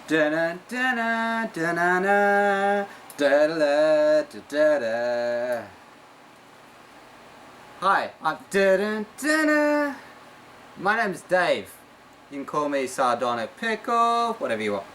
Da da da da da da da da da da. Hi, I'm da da da da. My name's Dave. You can call me Sardonic, Pickle, whatever you want.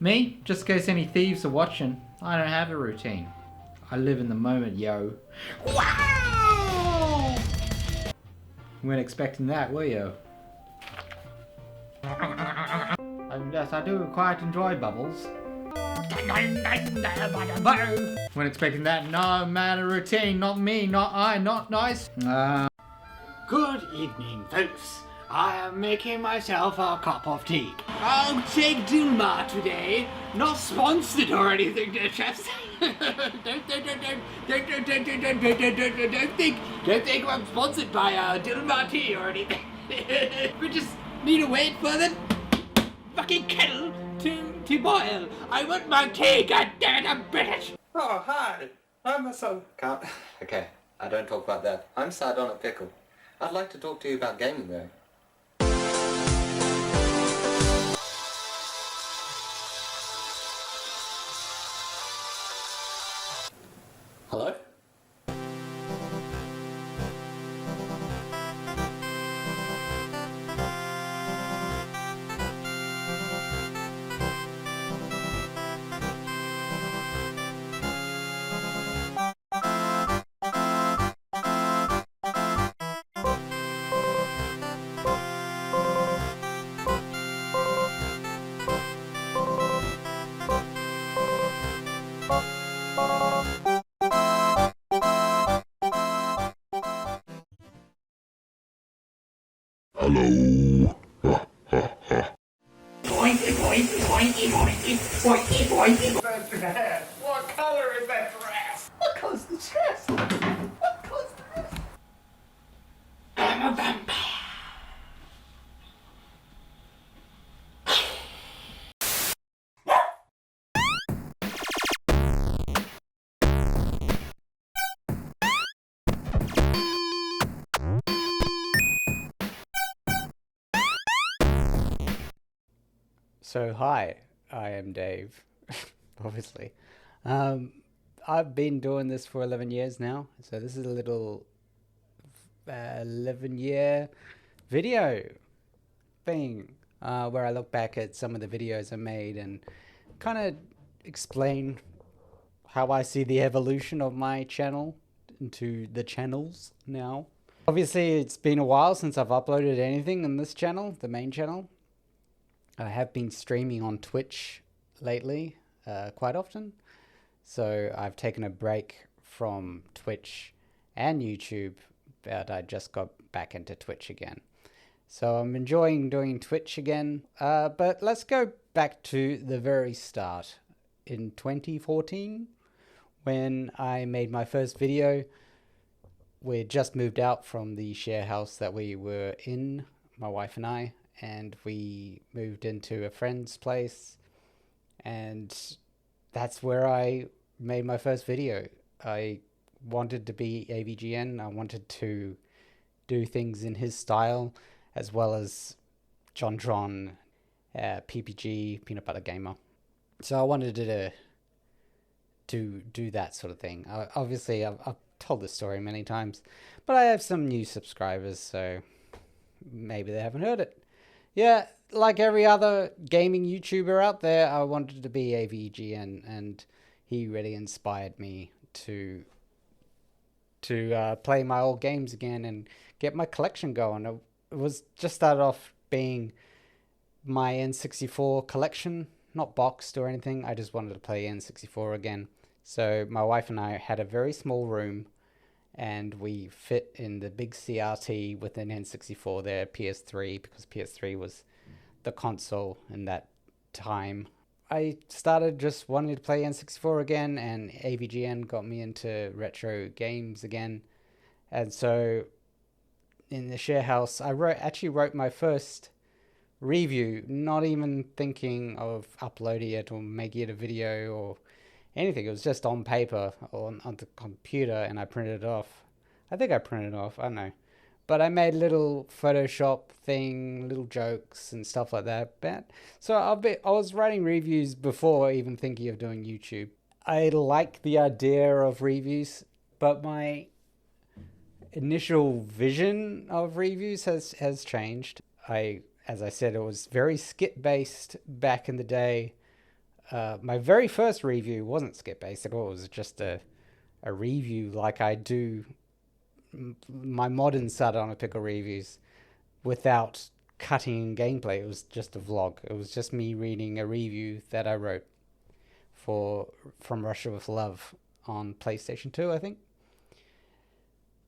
Me? Just in case any thieves are watching, I don't have a routine. I live in the moment, yo. Wow! You weren't expecting that, were you? Yes, I do quite enjoy bubbles. Weren't expecting that. No, man, a routine. Not me, not I, not nice. Good evening, folks. I am making myself a cup of tea. I'll take Dilmah today. Not sponsored or anything, dear chefs. Don't think I'm sponsored by Dilmah tea or anything. We just need to wait for the fucking kettle to boil. I want my tea, goddammit, I'm British. Oh, hi. I'm a Can't. Okay, I don't talk about that. I'm Sardonic Pickle. I'd like to talk to you about gaming though. Hello? Hello. What color is that dress? What color's the dress? What color's the dress? I'm a vampire. So hi, I am Dave, obviously. I've been doing this for 11 years now, so this is a little 11-year video thing where I look back at some of the videos I made and kind of explain how I see the evolution of my channel into the channels now. Obviously, it's been a while since I've uploaded anything on this channel, the main channel. I have been streaming on Twitch lately, quite often. So I've taken a break from Twitch and YouTube, but I just got back into Twitch again. So I'm enjoying doing Twitch again. But let's go back to the very start. In 2014, when I made my first video, we just moved out from the share house that we were in, my wife and I. And we moved into a friend's place, and that's where I made my first video. I wanted to be AVGN. I wanted to do things in his style, as well as JonTron, PPG, Peanut Butter Gamer. So I wanted to do that sort of thing. Obviously, I've told this story many times, but I have some new subscribers, so maybe they haven't heard it. Yeah, like every other gaming YouTuber out there, I wanted to be AVGN, and he really inspired me to play my old games again and get my collection going. It was just started off being my N64 collection, not boxed or anything. I just wanted to play N64 again. So my wife and I had a very small room, and we fit in the big CRT with an N64 there, PS3, because PS3 was the console in that time. I started just wanting to play N64 again, and AVGN got me into retro games again. And so in the share house, I actually wrote my first review, not even thinking of uploading it or making it a video or anything. It was just on paper or on the computer, and I printed it off. I think I printed it off, I don't know. But I made little Photoshop thing, little jokes and stuff like that. But so I was writing reviews before even thinking of doing YouTube. I like the idea of reviews, but my initial vision of reviews has changed. As I said, it was very skit based back in the day. My very first review wasn't skit based at all. It was just a review like I do my modern Sardonic Pickle reviews without cutting gameplay. It was just a vlog. It was just me reading a review that I wrote from Russia with Love on PlayStation 2, I think.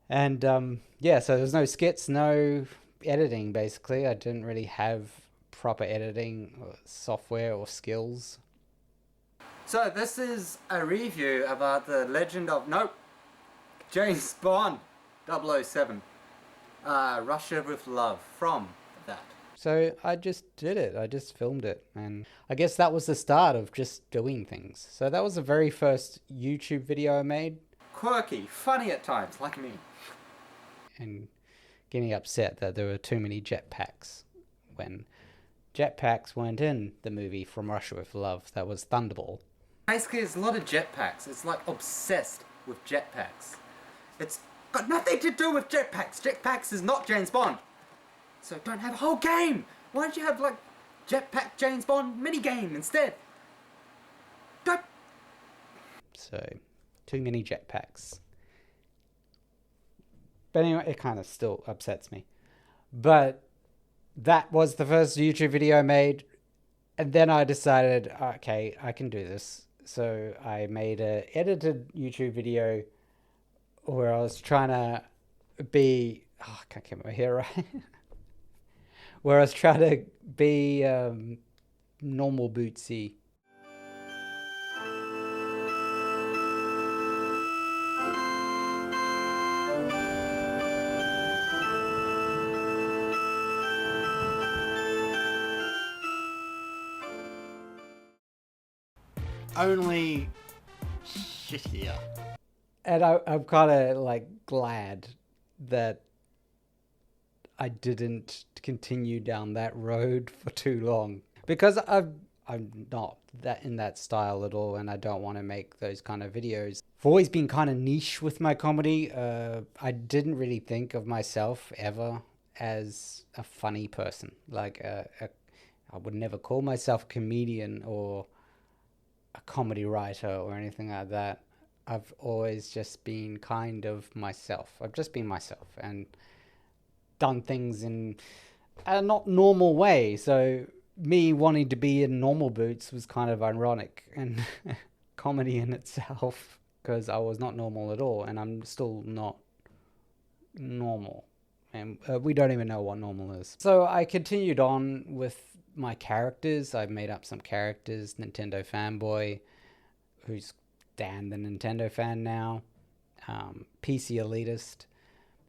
And yeah, so there's no skits, no editing, basically. I didn't really have proper editing software or skills. So this is a review about the legend of, James Bond 007. Russia with Love, from that. So I just did it. I just filmed it. And I guess that was the start of just doing things. So that was the very first YouTube video I made. Quirky, funny at times, like me. And getting upset that there were too many jetpacks when jetpacks weren't in the movie From Russia with Love. That was Thunderball. Basically, there's a lot of jetpacks. It's like obsessed with jetpacks. It's got nothing to do with jetpacks. Jetpacks is not James Bond. So don't have a whole game. Why don't you have like jetpack James Bond minigame instead? Don't. So, too many jetpacks. But anyway, it kind of still upsets me. But that was the first YouTube video I made. And then I decided, okay, I can do this. So I made an edited YouTube video where I was trying to be... Oh, I can't get my hair right. Where I was trying to be normal bootsy. Only shittier. And I'm kind of like glad that I didn't continue down that road for too long, because I'm not that in that style at all, and I don't want to make those kind of videos. I've always been kind of niche with my comedy. I didn't really think of myself ever as a funny person. Like I would never call myself a comedian or a comedy writer or anything like that. I've always just been kind of myself. I've just been myself and done things in a not normal way. So me wanting to be in normal boots was kind of ironic and comedy in itself, because I was not normal at all, and I'm still not normal. And we don't even know what normal is. So I continued on with my characters. I made up some characters. Nintendo Fanboy, who's Dan the Nintendo fan now. PC Elitist,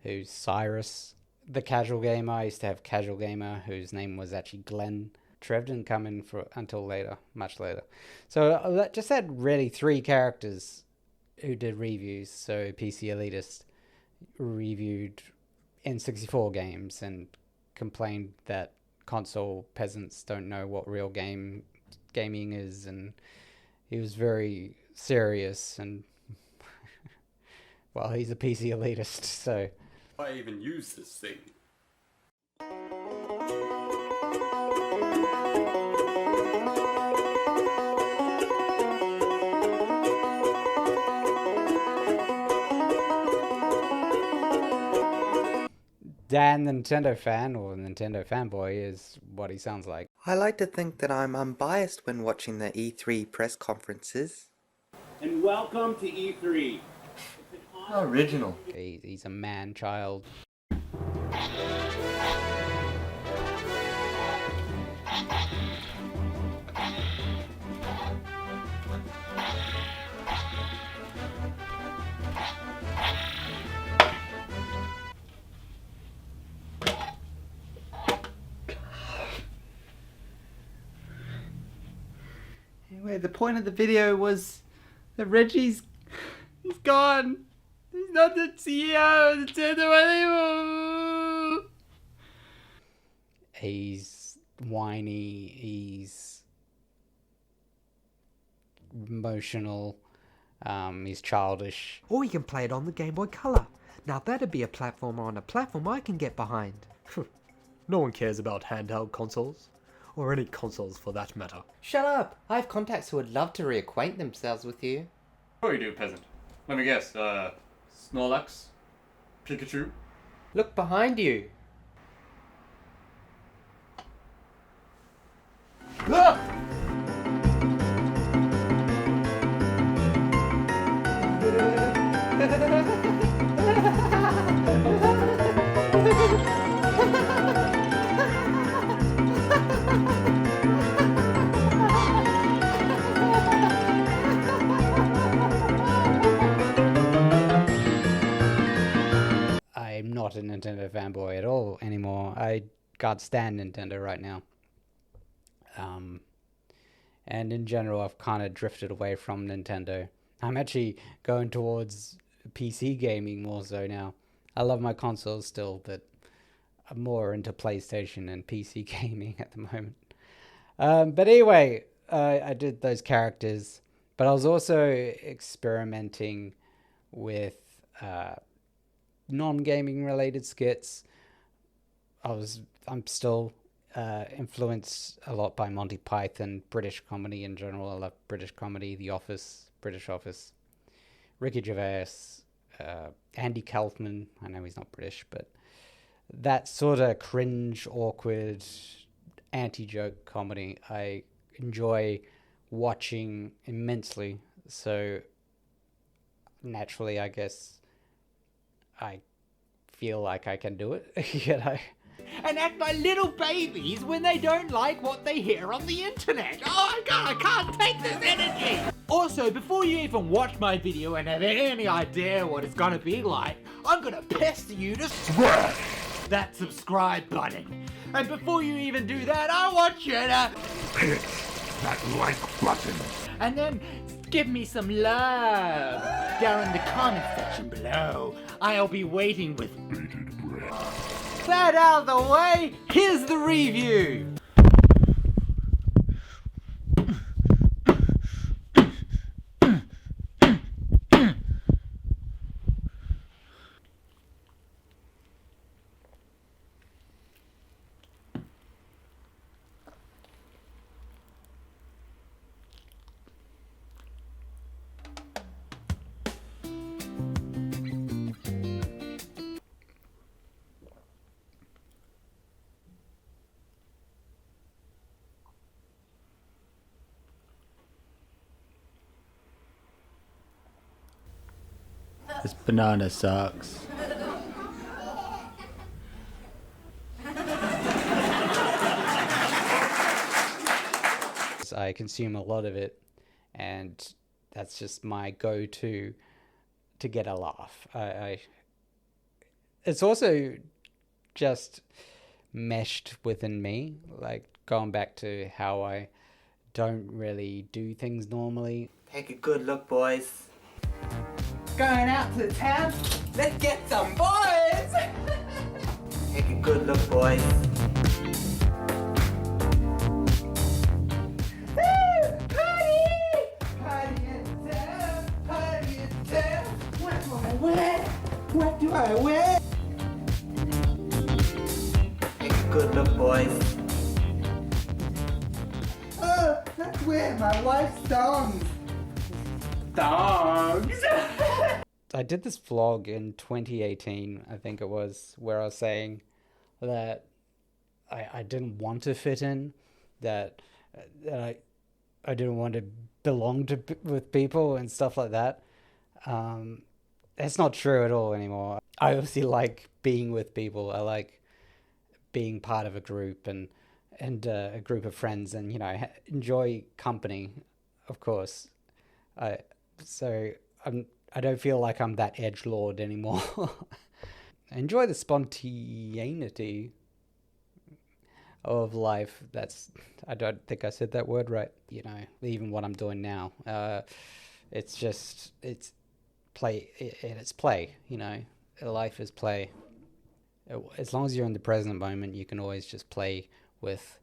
who's Cyrus. The Casual Gamer, I used to have Casual Gamer, whose name was actually Glenn. Trev didn't come in until later, much later. So I just had really 3 characters who did reviews. So PC Elitist reviewed N64 games and complained that console peasants don't know what real gaming is, and he was very serious, and well, he's a PC elitist, so I even use this thing. Dan the Nintendo fan, or Nintendo fanboy, is what he sounds like. I like to think that I'm unbiased when watching the E3 press conferences. And welcome to E3. Original. He's a man-child. Anyway, the point of the video was that he's gone. He's not the CEO of Nintendo anymore. He's whiny, he's emotional, he's childish. Or you can play it on the Game Boy Color. Now that'd be a platformer on a platform I can get behind. No one cares about handheld consoles. Or any consoles for that matter. Shut up! I have contacts who would love to reacquaint themselves with you. Oh, you do, peasant. Let me guess. Snorlax? Pikachu? Look behind you. I'm not a Nintendo fanboy at all anymore. I can't stand Nintendo right now. And in general, I've kind of drifted away from Nintendo. I'm actually going towards PC gaming more so now. I love my consoles still, but I'm more into PlayStation and PC gaming at the moment. But anyway, I did those characters, but I was also experimenting with non-gaming related skits. I'm still influenced a lot by Monty Python, British comedy in general. I love British comedy, The Office, British Office, Ricky Gervais, Andy Kaufman. I know he's not British, but that sort of cringe, awkward, anti-joke comedy I enjoy watching immensely. So naturally, I guess I feel like I can do it, you know. And act like little babies when they don't like what they hear on the internet. Oh my god, I can't take this energy! Also, before you even watch my video and have any idea what it's gonna be like, I'm gonna pester you to smash that subscribe button. And before you even do that, I want you to hit that like button. And then give me some love down in the comment section below. I'll be waiting with bated breath. That out of the way, here's the review. This banana sucks. I consume a lot of it, and that's just my go-to to get a laugh. It's also just meshed within me, like going back to how I don't really do things normally. Take a good look, boys. Going out to the town? Let's get some boys! Take a good look, boys. What do I wear? Take a good look, boys. Oh, that's where my wife's thongs. Thongs! I did this vlog in 2018, I think it was, where I was saying that I didn't want to fit in, that I didn't want to belong to with people and stuff like that. It's not true at all anymore. I obviously like being with people. I like being part of a group and a group of friends, and you know, enjoy company, of course. So I don't feel like I'm that edgelord anymore. I enjoy the spontaneity. of life. I don't think I said that word right. You know, even what I'm doing now, it's play. It's play. You know, life is play. As long as you're in the present moment, you can always just play with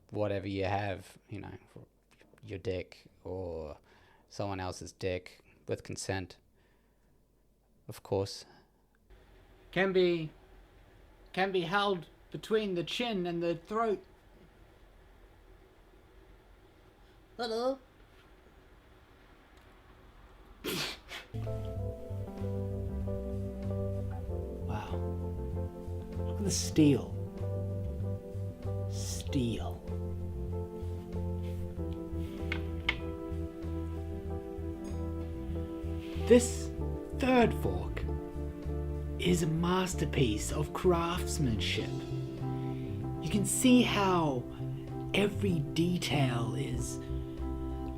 whatever you have. You know, your dick or someone else's dick with consent, of course. Can be held between the chin and the throat. Hello. Wow. Look at the steel. Steel. This third fork is a masterpiece of craftsmanship. You can see how every detail is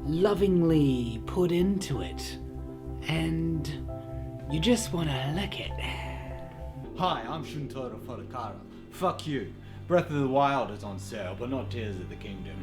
lovingly put into it, and you just want to lick it. Hi, I'm Shuntoro Furakara. Fuck you. Breath of the Wild is on sale, but not Tears of the Kingdom.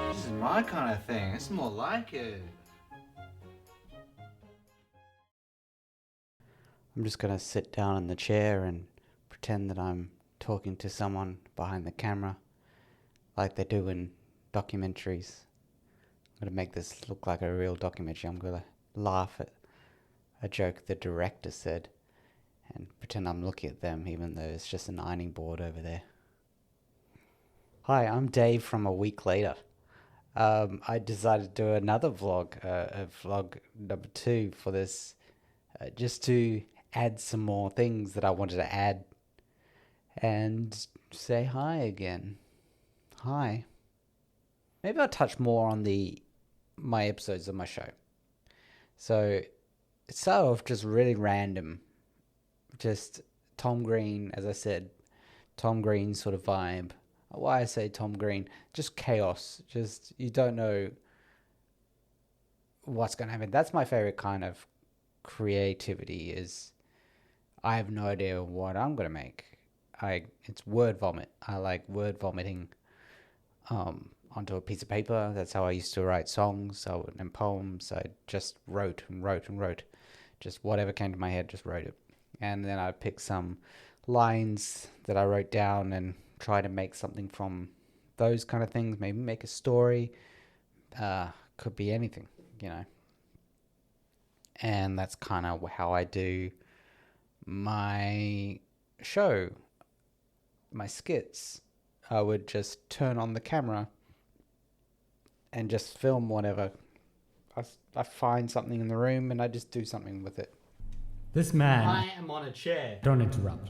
This is my kind of thing. It's more like it. I'm just gonna sit down in the chair and pretend that I'm talking to someone behind the camera, like they do in documentaries. I'm gonna make this look like a real documentary. I'm gonna laugh at a joke the director said and pretend I'm looking at them, even though it's just an ironing board over there. Hi, I'm Dave from a week later. I decided to do another vlog, vlog number 2 for this, just to add some more things that I wanted to add and say hi again. Hi. Maybe I'll touch more on my episodes of my show. So it started off just really random, just Tom Green, as I said, Tom Green sort of vibe. Why I say Tom Green, just chaos, just you don't know what's going to happen. That's my favorite kind of creativity, is I have no idea what I'm going to make. It's word vomit. I like word vomiting onto a piece of paper. That's how I used to write songs and poems. I just wrote and wrote and wrote. Just whatever came to my head, just wrote it. And then I pick some lines that I wrote down and try to make something from those kind of things. Maybe make a story. Could be anything, you know. And that's kind of how I do my show, my skits. I would just turn on the camera and just film whatever. I find something in the room and I just do something with it. This man... I am on a chair. Don't interrupt.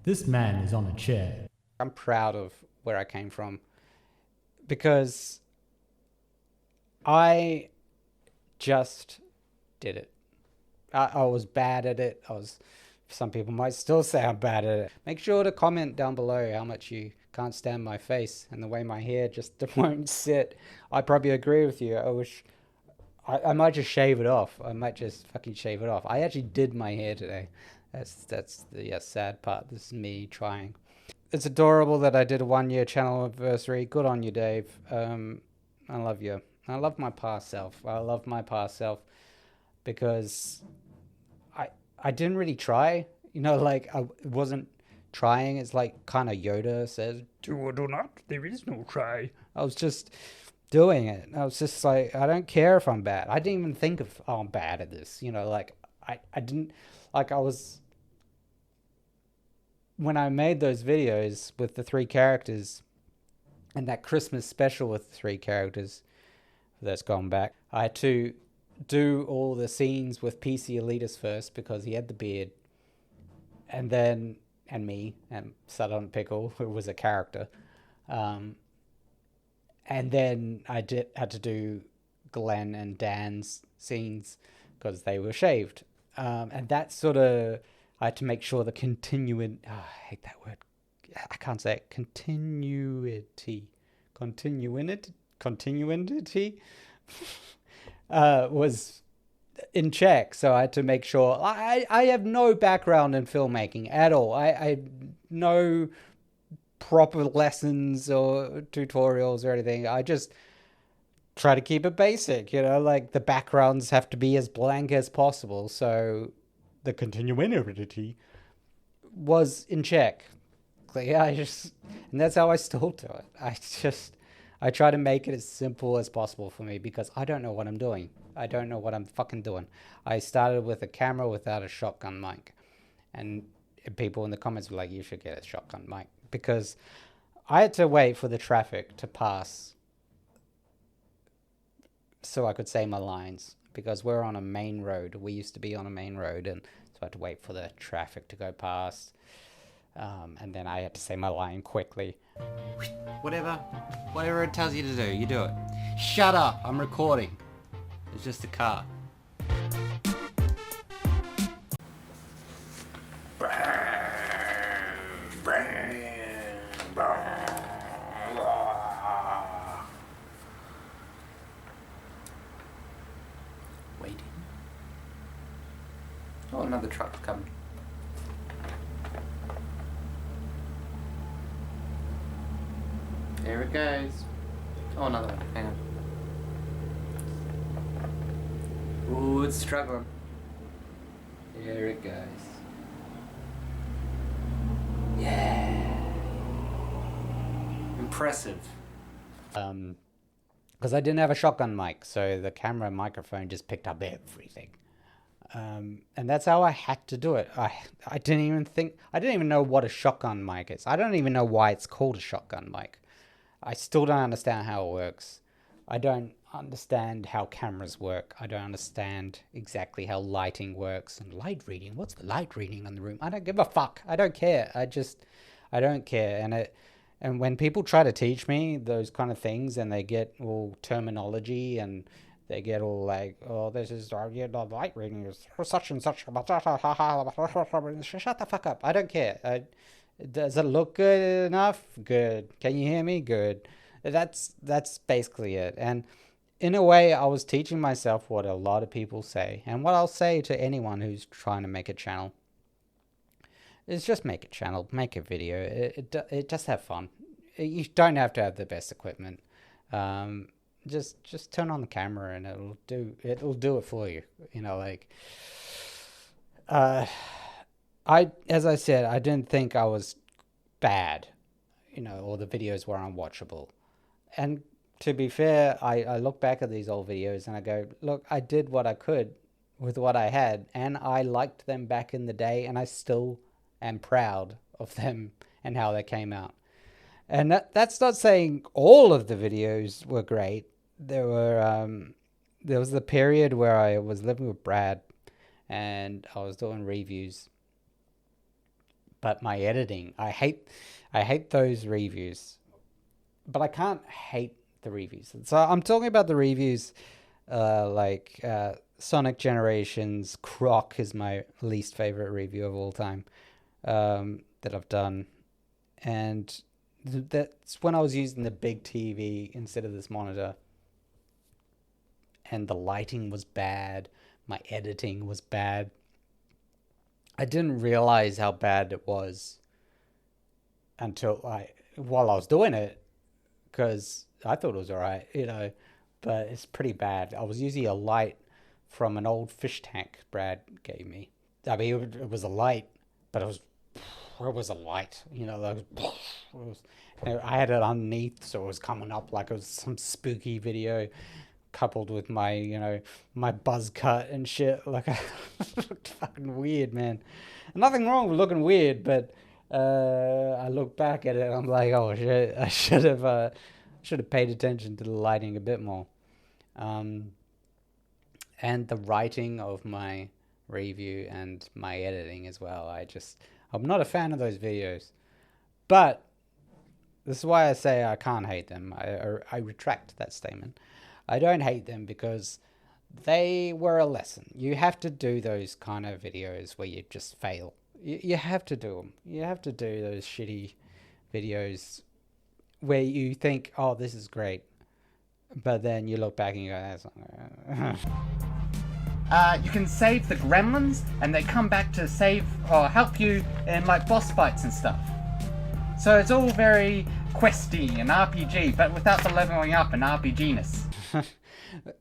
This man is on a chair. I'm proud of where I came from because I just did it. I was bad at it. Some people might still say I'm bad at it. Make sure to comment down below how much you can't stand my face and the way my hair just won't sit. I probably agree with you. I might just shave it off. I might just fucking shave it off. I actually did my hair today. That's the sad part. This is me trying. It's adorable that I did a 1-year channel anniversary. Good on you, Dave. I love you. I love my past self. I love my past self because I didn't really try. You know, like I wasn't trying. It's like kind of Yoda says, do or do not. There is no try. I was just doing it. I was just like, I don't care if I'm bad. I didn't even think of, oh, I'm bad at this. You know, like I didn't, like I was, when I made those videos with the 3 characters and that Christmas special with the 3 characters that's gone back, I had to do all the scenes with PC Elitist first because he had the beard, and then, and me, and Sardonic Pickle, who was a character. And then I had to do Glenn and Dan's scenes because they were shaved. And that sort of, I had to make sure the continuity, I hate that word. I can't say it. Continuity was in check. So I had to make sure. I have no background in filmmaking at all. I no proper lessons or tutorials or anything. I just try to keep it basic, like the backgrounds have to be as blank as possible. So the continuity was in check. Yeah, and that's how I still do it. I try to make it as simple as possible for me because I don't know what I'm doing. I don't know what I'm fucking doing. I started with a camera without a shotgun mic. And people in the comments were like, you should get a shotgun mic. Because I had to wait for the traffic to pass so I could say my lines. Because we're on a main road. We used to be on a main road. And so I had to wait for the traffic to go past. And then I had to say my line quickly. Whatever it tells you to do, you do it. Shut up, I'm recording. It's just a car. Waiting. Oh, another truck's coming. There it goes. Oh, another one. Hang on. Ooh, it's struggling. There it goes. Yeah. Impressive. Because I didn't have a shotgun mic, so the camera and microphone just picked up everything. And that's how I had to do it. I didn't even know what a shotgun mic is. I don't even know why it's called a shotgun mic. I still don't understand how it works. I don't understand how cameras work. I don't understand exactly how lighting works and light reading. What's the light reading on the room? I don't give a fuck. I don't care. I don't care. And when people try to teach me those kind of things and they get all terminology and they get all like, oh, this is the light reading is such and such. Shut the fuck up. I don't care. Does it look good enough? Good. Can you hear me? Good. That's basically it. And in a way, I was teaching myself what a lot of people say. And what I'll say to anyone who's trying to make a channel is just make a channel, make a video. It just have fun. You don't have to have the best equipment. Just turn on the camera and it'll do it for you. As I said, I didn't think I was bad, or the videos were unwatchable. And to be fair, I look back at these old videos and I go, look, I did what I could with what I had, and I liked them back in the day, and I still am proud of them and how they came out. And that's not saying all of the videos were great. There was the period where I was living with Brad and I was doing reviews. But my editing, I hate those reviews. But I can't hate the reviews. So I'm talking about the reviews like Sonic Generations. Croc is my least favorite review of all time that I've done. And that's when I was using the big TV instead of this monitor. And the lighting was bad. My editing was bad. I didn't realize how bad it was until while I was doing it, because I thought it was alright, but it's pretty bad. I was using a light from an old fish tank Brad gave me. I mean, it was a light, but it was a light, I had it underneath, so it was coming up like it was some spooky video, coupled with my, my buzz cut and shit. Like, I looked fucking weird, man. Nothing wrong with looking weird, but I look back at it and I'm like, oh shit, I should have paid attention to the lighting a bit more. And the writing of my review and my editing as well. I'm not a fan of those videos. But This is why I say I can't hate them. I retract that statement. I don't hate them because they were a lesson. You have to do those kind of videos where you just fail. You have to do them. You have to do those shitty videos where you think, oh, this is great. But then you look back and you go, that's not... You can save the gremlins, and they come back to save or help you in like boss fights and stuff. So it's all very questy and RPG, but without the leveling up and RPG-ness.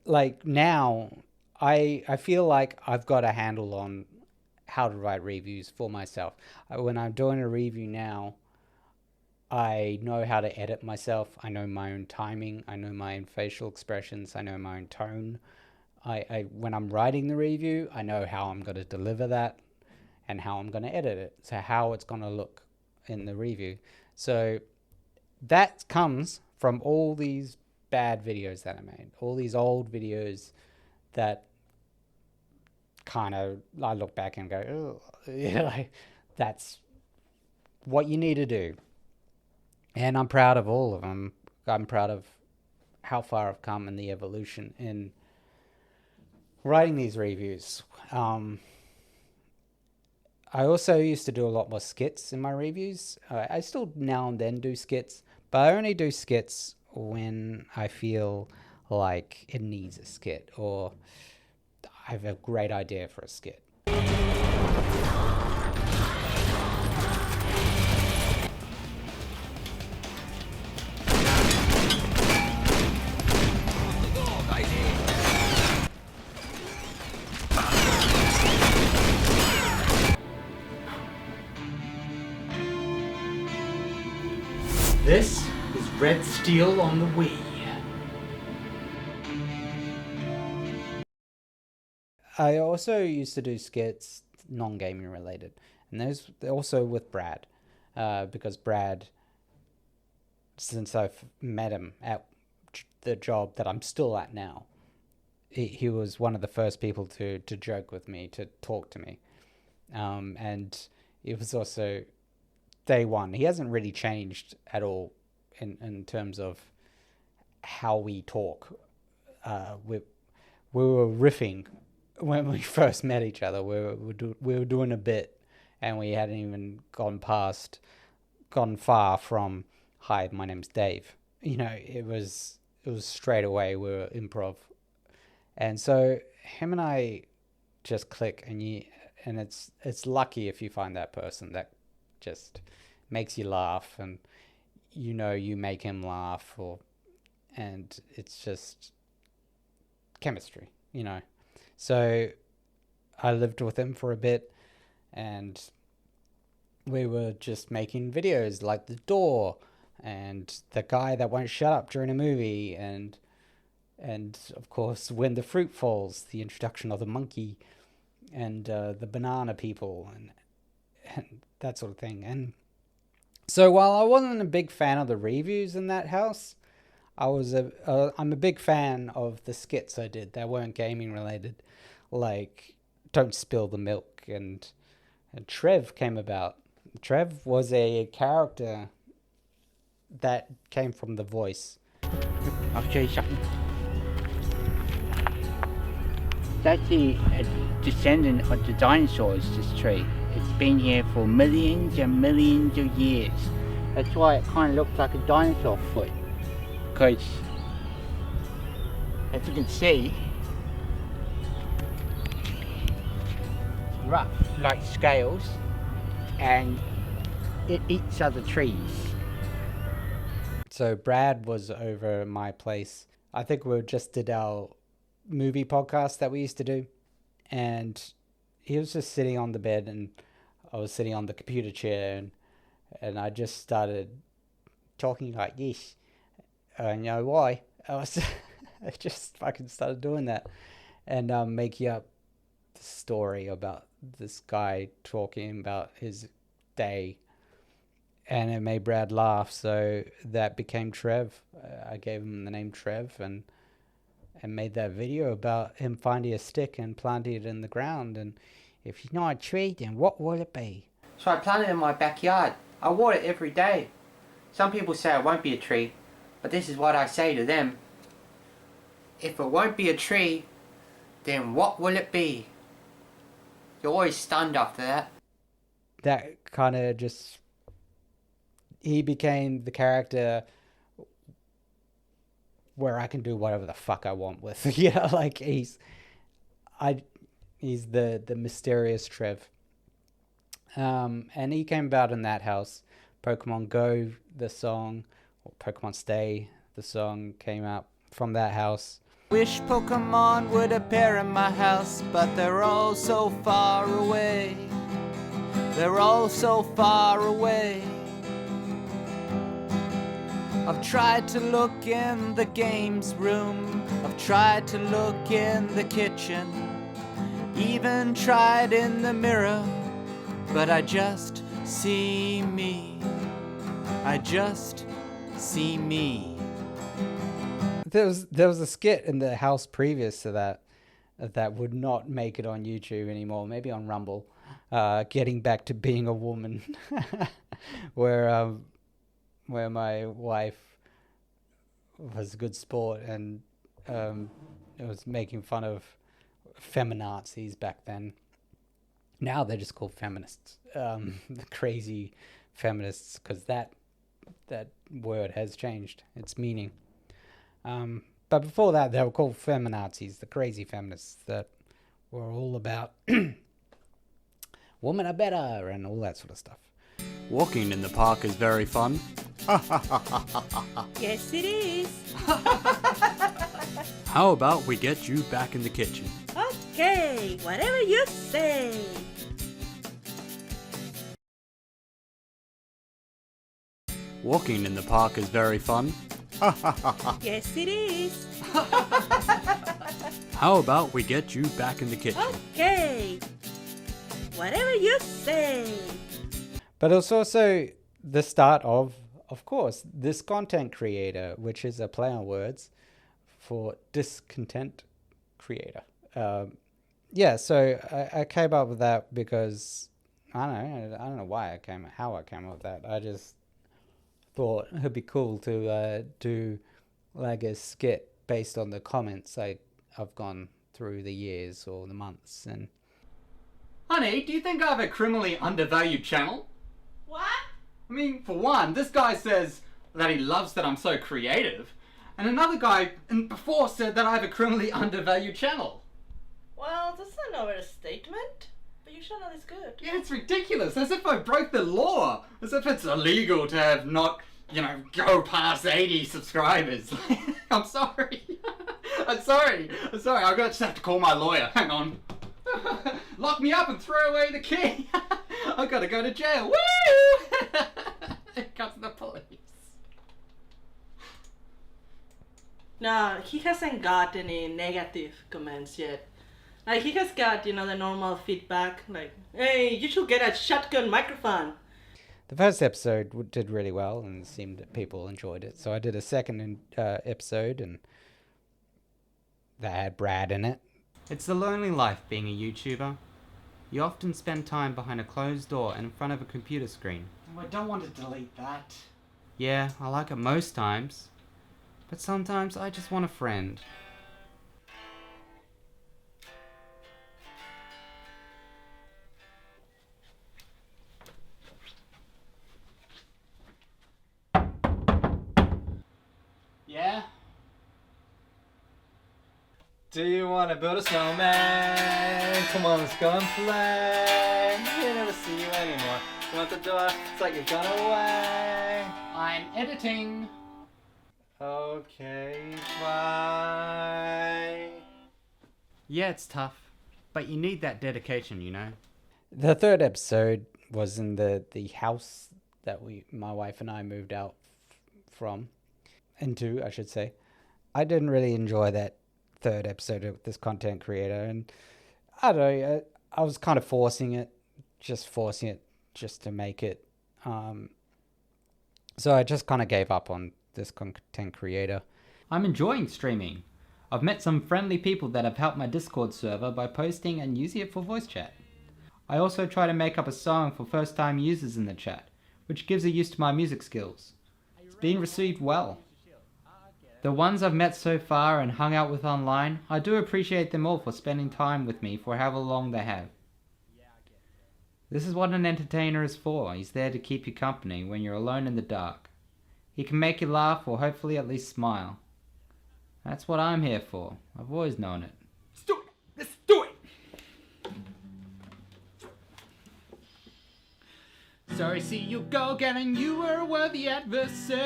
Like now, I feel like I've got a handle on how to write reviews for myself. When I'm doing a review now, I know how to edit myself. I know my own timing. I know my own facial expressions. I know my own tone. When I'm writing the review, I know how I'm going to deliver that and how I'm going to edit it. So how it's going to look in the review. So that comes from all these bad videos that I made. All these old videos that kind of, I look back and go, oh, yeah, like, that's what you need to do. And I'm proud of all of them. I'm proud of how far I've come in the evolution in writing these reviews. I also used to do a lot more skits in my reviews. I still now and then do skits, but I only do skits when I feel like it needs a skit or I have a great idea for a skit. This is Red Steel on the Wii. I also used to do skits non-gaming related, and those also with Brad, because Brad, since I've met him at the job that I'm still at now, he was one of the first people to joke with me, to talk to me, and it was also day one. He hasn't really changed at all in terms of how we talk. We were riffing when we first met each other. We were doing a bit, and we hadn't even gone far from, hi, my name's Dave. You know, it was straight away. We were improv, and so him and I just click, and it's lucky if you find that person that just makes you laugh, and you make him laugh, and it's just chemistry, So I lived with him for a bit, and we were just making videos like The Door and The Guy That Won't Shut Up During a Movie, and of course When the Fruit Falls, the introduction of the monkey, and the banana people, and that sort of thing. And so while I wasn't a big fan of the reviews in that house, I'm a big fan of the skits I did that weren't gaming related, like Don't Spill the Milk, and Trev came about. Trev was a character that came from The Voice. I'll show you something. That's a descendant of the dinosaurs, this tree. It's been here for millions and millions of years. That's why it kind of looks like a dinosaur foot. Because, as you can see, it's rough, like scales, and it eats other trees. So Brad was over my place. I think we just did our movie podcast that we used to do, and he was just sitting on the bed, and I was sitting on the computer chair, and I just started talking like this. You know why? I just fucking started doing that, and making up the story about this guy talking about his day, and it made Brad laugh, so that became Trev. I gave him the name Trev, and made that video about him finding a stick and planting it in the ground, and if it's not a tree, then what will it be? So I planted it in my backyard. I water it every day. Some people say it won't be a tree, but this is what I say to them. If it won't be a tree, then what will it be? You're always stunned after that. That kind of just... He became the character where I can do whatever the fuck I want with. Yeah, like he's the mysterious Trev. And he came about in that house. Pokemon Go, the song, or Pokemon Stay, the song came out from that house. Wish Pokemon would appear in my house, but they're all so far away. They're all so far away. I've tried to look in the games room, I've tried to look in the kitchen, even tried in the mirror, but I just see me. I just see me. There was a skit in the house previous to that would not make it on YouTube anymore, maybe on Rumble, getting back to being a woman, where my wife was a good sport and it was making fun of feminazis back then. Now they're just called feminists, the crazy feminists, because that word has changed its meaning. But before that, they were called feminazis, the crazy feminists that were all about women are better and all that sort of stuff. Walking in the park is very fun. Yes, it is. How about we get you back in the kitchen? Okay, whatever you say. Walking in the park is very fun. Yes, it is. How about we get you back in the kitchen? Okay, whatever you say. But it's also the start of course, this content creator, which is a play on words for discontent creator. Yeah, so I came up with that because I don't know how I came up with that. I just thought it'd be cool to do like a skit based on the comments I've gone through the years or the months. And honey, do you think I have a criminally undervalued channel? What? I mean, for one, this guy says that he loves that I'm so creative, and another guy before said that I have a criminally undervalued channel. Well, that's an overstatement, but your channel is good. Yeah, it's ridiculous, as if I broke the law, as if it's illegal to have not, go past 80 subscribers. I'm sorry. I'm sorry, I'm gonna just have to call my lawyer, hang on. Lock me up and throw away the key. I've got to go to jail. Woo! Here comes the police. No, he hasn't got any negative comments yet. Like, he has got, the normal feedback, like, hey, you should get a shotgun microphone. The first episode did really well and it seemed that people enjoyed it. So I did a second episode and that had Brad in it. It's the lonely life being a YouTuber. You often spend time behind a closed door and in front of a computer screen. Oh, I don't want to delete that. Yeah, I like it most times. But sometimes I just want a friend. Yeah? Do you want to build a snowman? Come on, let's go and play. You never see you anymore. Come out the door, it's like you've gone away. I'm editing. Okay, bye. Yeah, it's tough, but you need that dedication, The third episode was in the house that my wife and I moved out into, I should say. I didn't really enjoy that third episode of this content creator, and I don't know, I was kind of forcing it just to make it. So I just kind of gave up on this content creator. I'm enjoying streaming. I've met some friendly people that have helped my Discord server by posting and using it for voice chat. I also try to make up a song for first time users in the chat, which gives a use to my music skills. been received well. The ones I've met so far and hung out with online, I do appreciate them all for spending time with me for however long they have. This is what an entertainer is for. He's there to keep you company when you're alone in the dark. He can make you laugh or hopefully at least smile. That's what I'm here for. I've always known it. Let's do it! Let's do it! Sorry, see you go, Ganon, you were a worthy adversary,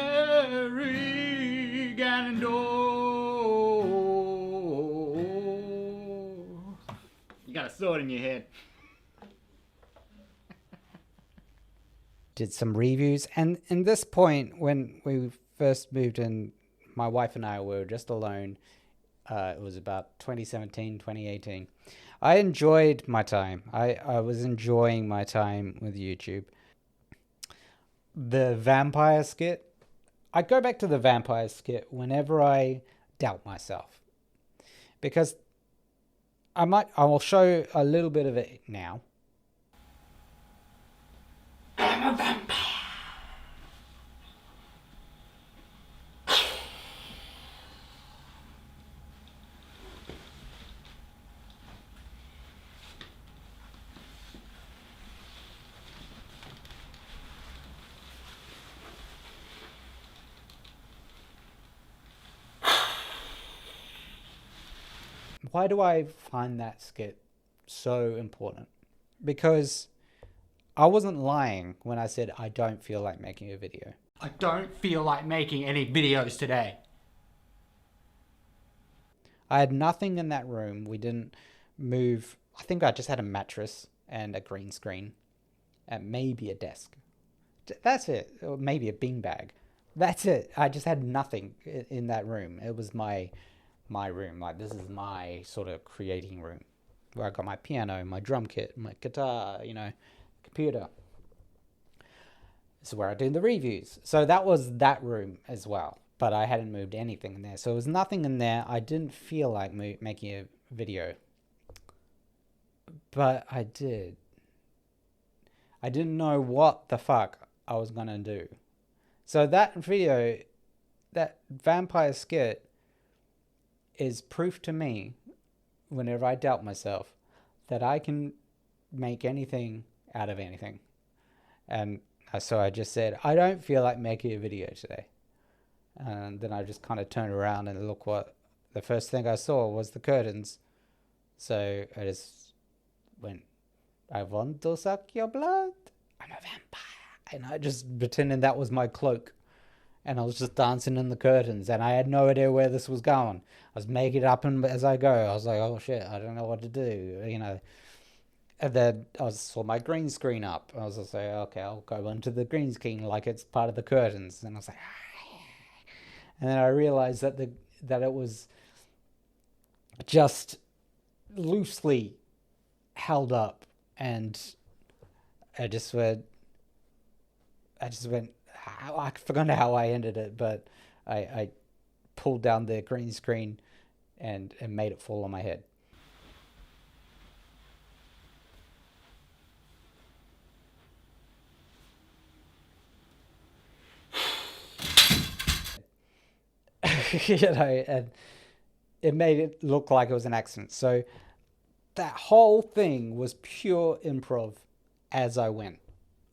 Ganondorf. You got a sword in your head. Did some reviews, and in this point, when we first moved in, my wife and I were just alone. It was about 2017, 2018. I enjoyed my time. I was enjoying my time with YouTube. The vampire skit, I go back to the vampire skit whenever I doubt myself, because I will show a little bit of it now. I'm a vampire. Why do I find that skit so important? Because I wasn't lying when I said I don't feel like making a video. I don't feel like making any videos today. I had nothing in that room. We didn't move. I think I just had a mattress and a green screen and maybe a desk. That's it. Or maybe a beanbag. That's it. I just had nothing in that room. It was my room. Like, this is my sort of creating room where I got my piano, my drum kit, my guitar, you know, computer. This is where I do the reviews. So that was that room as well, but I hadn't moved anything in there. So there was nothing in there. I didn't feel like making a video, but I did. I didn't know what the fuck I was gonna do. So that video, that vampire skit, is proof to me, whenever I doubt myself, that I can make anything out of anything. And so I just said, I don't feel like making a video today. And then I just kind of turned around and look what the first thing I saw was the curtains. So I just went, I want to suck your blood. I'm a vampire. And I just pretended that was my cloak. And I was just dancing in the curtains. And I had no idea where this was going. I was making it up as I go. I was like, oh shit, I don't know what to do, you know. And then I saw my green screen up. I was just like, okay, I'll go into the green screen like it's part of the curtains. And I was like, and then I realized that it was just loosely held up. And I just went, I forgot how I ended it, but I pulled down the green screen and made it fall on my head. You know, and it made it look like it was an accident. So that whole thing was pure improv as I went.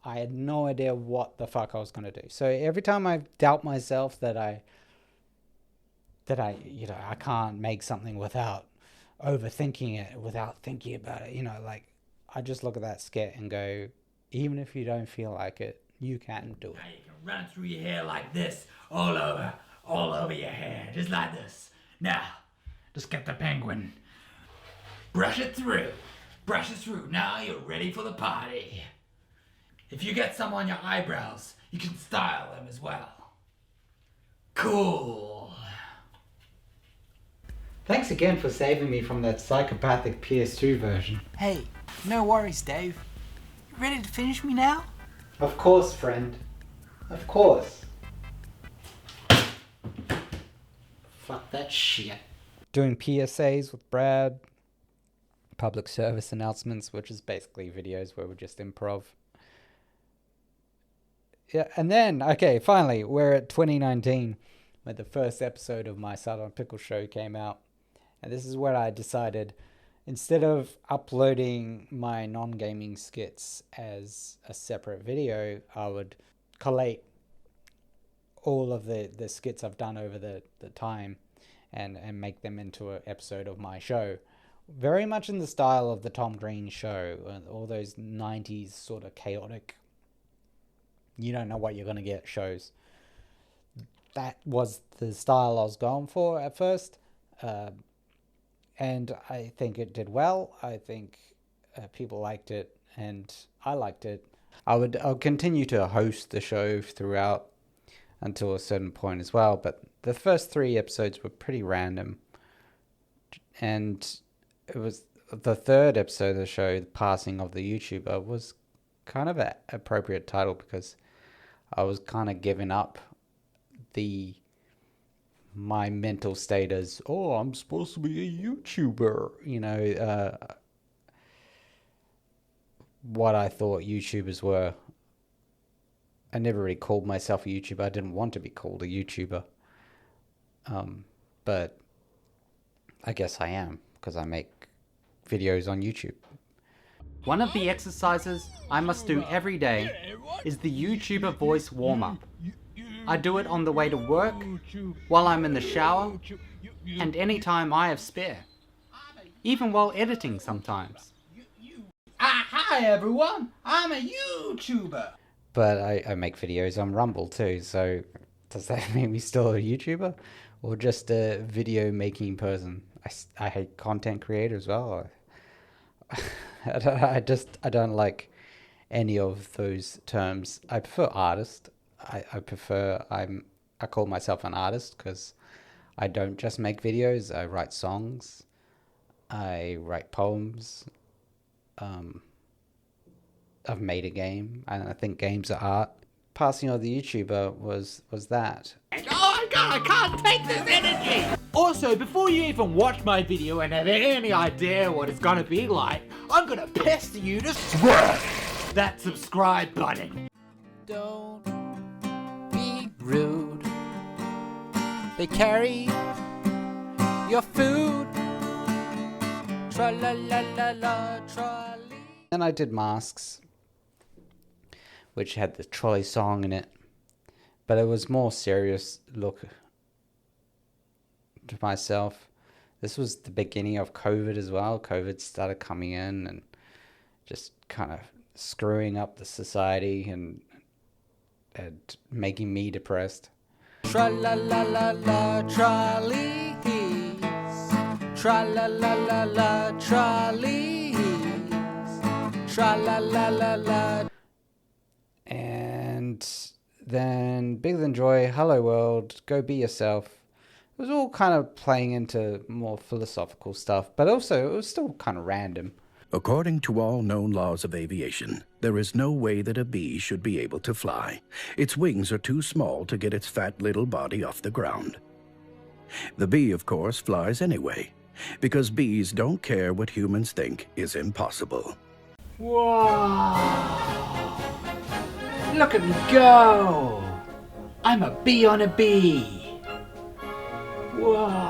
I had no idea what the fuck I was going to do. So every time I doubt myself that I you know, I can't make something without overthinking it, without thinking about it, you know, like, I just look at that skit and go, even if you don't feel like it, you can do it. Now you can run through your hair like this, all over your hair, just like this. Now, just get the penguin. Brush it through. Now you're ready for the party. If you get some on your eyebrows, you can style them as well. Cool. Thanks again for saving me from that psychopathic PS2 version. Hey, no worries, Dave. You ready to finish me now? Of course, friend. Of course. Fuck that shit. Doing PSAs with Brad, public service announcements, which is basically videos where we just improv. Yeah, and then, okay, finally, we're at 2019, where the first episode of my Sardonic Pickle show came out. And this is where I decided, instead of uploading my non-gaming skits as a separate video, I would collate all of the skits I've done over the time and make them into an episode of my show. Very much in the style of the Tom Green show, all those 90s sort of chaotic, you don't know what you're going to get shows. That was the style I was going for at first. And I think it did well. I think people liked it, and I liked it. I'll continue to host the show throughout until a certain point as well, but the first 3 episodes were pretty random. And it was the 3rd episode of the show, The Passing of the YouTuber, was kind of an appropriate title because I was kind of giving up my mental state as, oh, I'm supposed to be a YouTuber, you know, what I thought YouTubers were. I never really called myself a YouTuber. I didn't want to be called a YouTuber. But I guess I am, because I make videos on YouTube. One of the exercises I must do every day is the YouTuber voice warm-up. I do it on the way to work, while I'm in the shower, and any time I have spare. Even while editing sometimes. Hi everyone, I'm a YouTuber. But I make videos on Rumble too, so does that make me still a YouTuber? Or just a video making person? I hate content creator as well. I don't like any of those terms. I prefer artist. I call myself an artist because I don't just make videos. I write songs. I write poems. I've made a game, and I think games are art. Passing of the YouTuber was that. Oh God, I can't take this energy! Also, before you even watch my video and have any idea what it's gonna be like, I'm gonna pester you to smash that subscribe button. Don't be rude. They carry your food. Tra-la-la-la-la, trolley. Then I did masks, which had the trolley song in it, but it was more serious look to myself. This was the beginning of COVID as well. COVID started coming in and just kind of screwing up the society and making me depressed. Tra-la-la-la-la, trolleys. Tra-la-la-la-la, trolleys. Tra-la-la-la-la. And then Bigger Than Joy, Hello World, Go Be Yourself. It was all kind of playing into more philosophical stuff, but also it was still kind of random. According to all known laws of aviation, there is no way that a bee should be able to fly. Its wings are too small to get its fat little body off the ground. The bee, of course, flies anyway, because bees don't care what humans think is impossible. Whoa! Look at me go! I'm a bee on a bee! Whoa!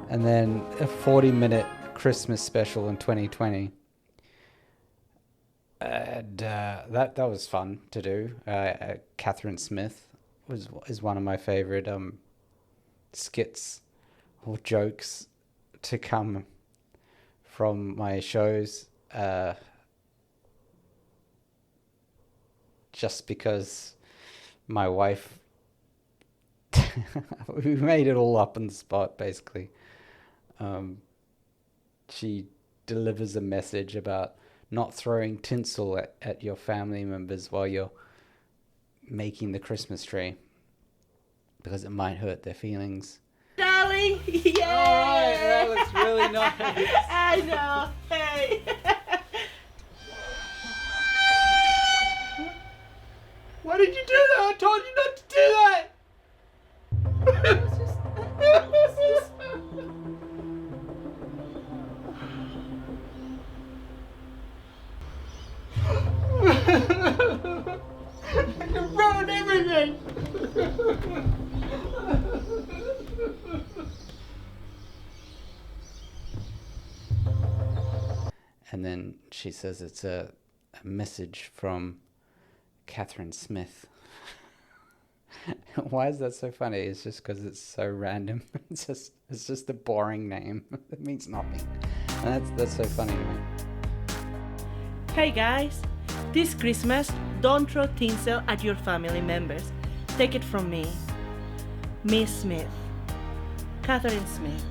And then a 40-minute Christmas special in 2020. And that was fun to do. Catherine Smith is one of my favorite skits or jokes to come from my shows. Just because my wife, we made it all up on the spot basically. She delivers a message about not throwing tinsel at your family members while you're making the Christmas tree because it might hurt their feelings. Darling! Yay! Alright, that looks really nice. I know. Hey. Why did you do that? I told you not to do that! You ruined everything! And then she says it's a message from Catherine Smith. Why is that so funny? It's just because it's so random. It's just a boring name. It means nothing. And that's so funny to me. Hey guys, this Christmas, don't throw tinsel at your family members. Take it from me, Miss Smith, Catherine Smith.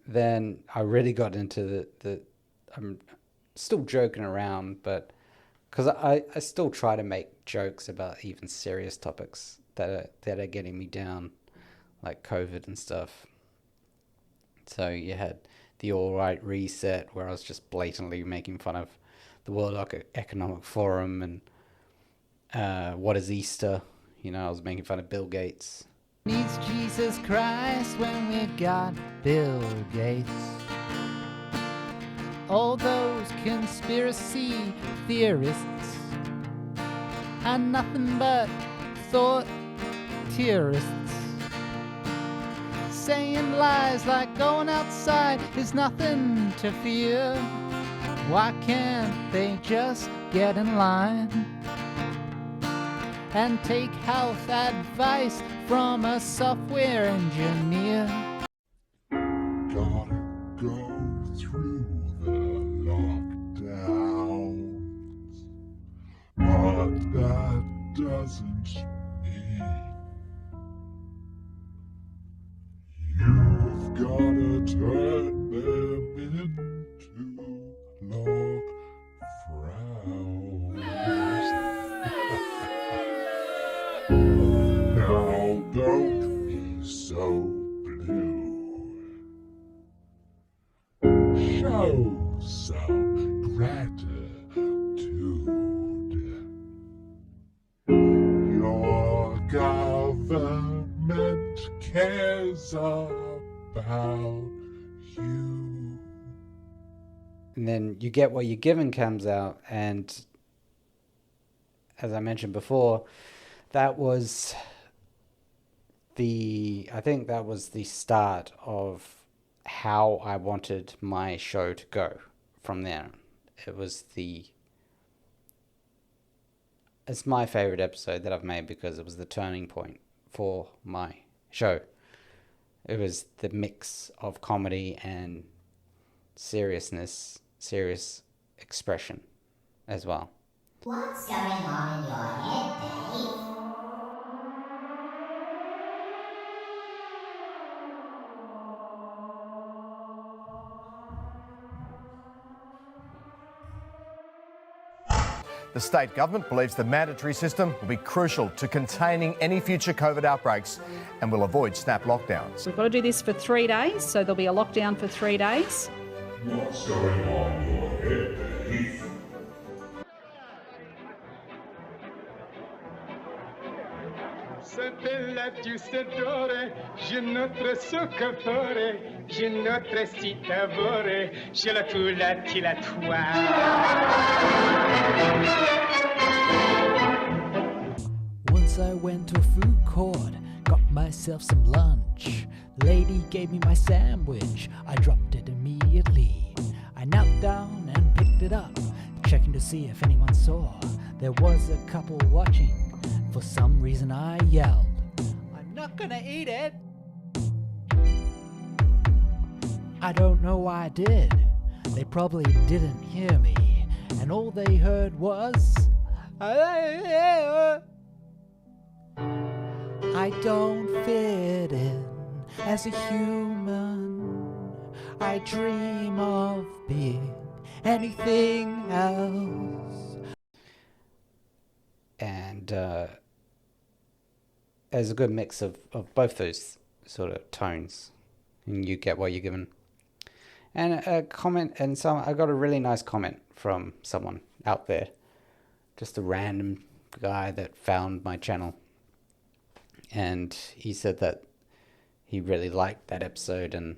Then I really got into the I'm still joking around, but because I still try to make jokes about even serious topics that are getting me down, like COVID and stuff. So you had the All Right Reset, where I was just blatantly making fun of the World Economic Forum, and what is Easter? You know, I was making fun of Bill Gates. Needs Jesus Christ when we've got Bill Gates. All those conspiracy theorists are nothing but thought terrorists, saying lies like going outside is nothing to fear. Why can't they just get in line and take health advice from a software engineer? Gotta go through the lockdowns, but that doesn't mean you've gotta turn them into lock frowns. Now don't be so blue. Show some gratitude. Your government cares about you. And then You Get What You're Given comes out, and as I mentioned before, that was I think that was the start of how I wanted my show to go from there. It's my favorite episode that I've made because it was the turning point for my show. It was the mix of comedy and serious expression as well. What's going on in your head, Dave? The state government believes the mandatory system will be crucial to containing any future COVID outbreaks and will avoid snap lockdowns. We've got to do this for 3 days, so there'll be a lockdown for 3 days. What's going on in your head, Dave? Se bella giustadore, je notre soccorpore, je notre citavore, je la tula Once I went to a food court, got myself some lunch. Lady gave me my sandwich, I dropped it immediately. I knelt down and picked it up, checking to see if anyone saw. There was a couple watching. For some reason I yelled, "I'm not gonna eat it!" I don't know why I did. They probably didn't hear me, and all they heard was, "I don't fit in as a human. I dream of being anything else." And there's a good mix of both those sort of tones, and you get what you're given. And a comment, and I got a really nice comment from someone out there, just a random guy that found my channel, and he said that he really liked that episode, and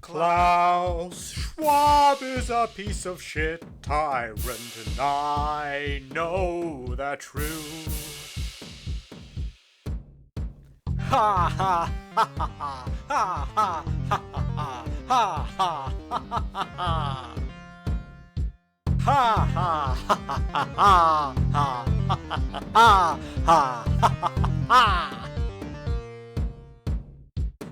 Klaus Schwab is a piece of shit tyrant, and I know that true. Ha ha ha ha ha ha ha ha ha ha ha ha ha. Ha ha ha ha ha ha ha ha ha ha ha.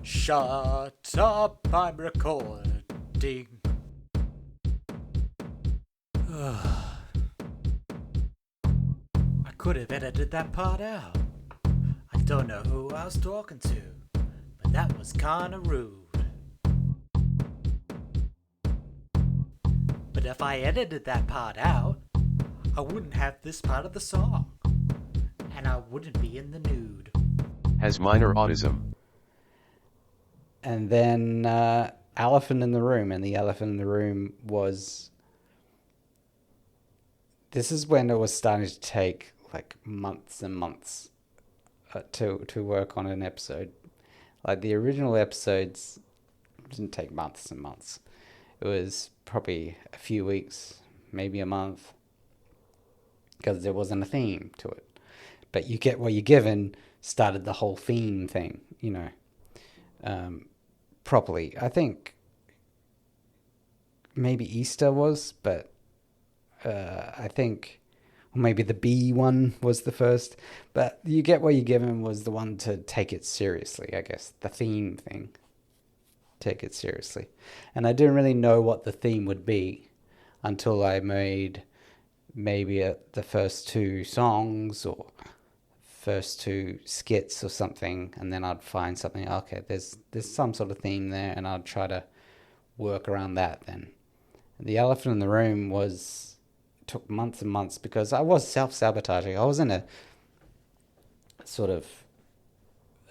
Shut up, I'm recording. I could have edited that part out. I don't know who I was talking to, but that was kinda rude. But if I edited that part out, I wouldn't have this part of the song. And I wouldn't be in the nude. Has minor autism. And then Elephant in the Room, and the Elephant in the Room was... This is when it was starting to take like months and months to work on an episode. Like the original episodes didn't take months and months. It was probably a few weeks, maybe a month, because there wasn't a theme to it. But You Get What You're Given started the whole theme thing, you know, properly. I think maybe Easter was, but I think maybe the B one was the first. But You Get What You're Given was the one to take it seriously, I guess, the theme thing. Take it seriously. And I didn't really know what the theme would be until I made maybe the first two songs or first two skits or something, and then I'd find something, okay, there's some sort of theme there, and I'd try to work around that then. The Elephant in the Room took months and months because I was self-sabotaging. I was in a sort of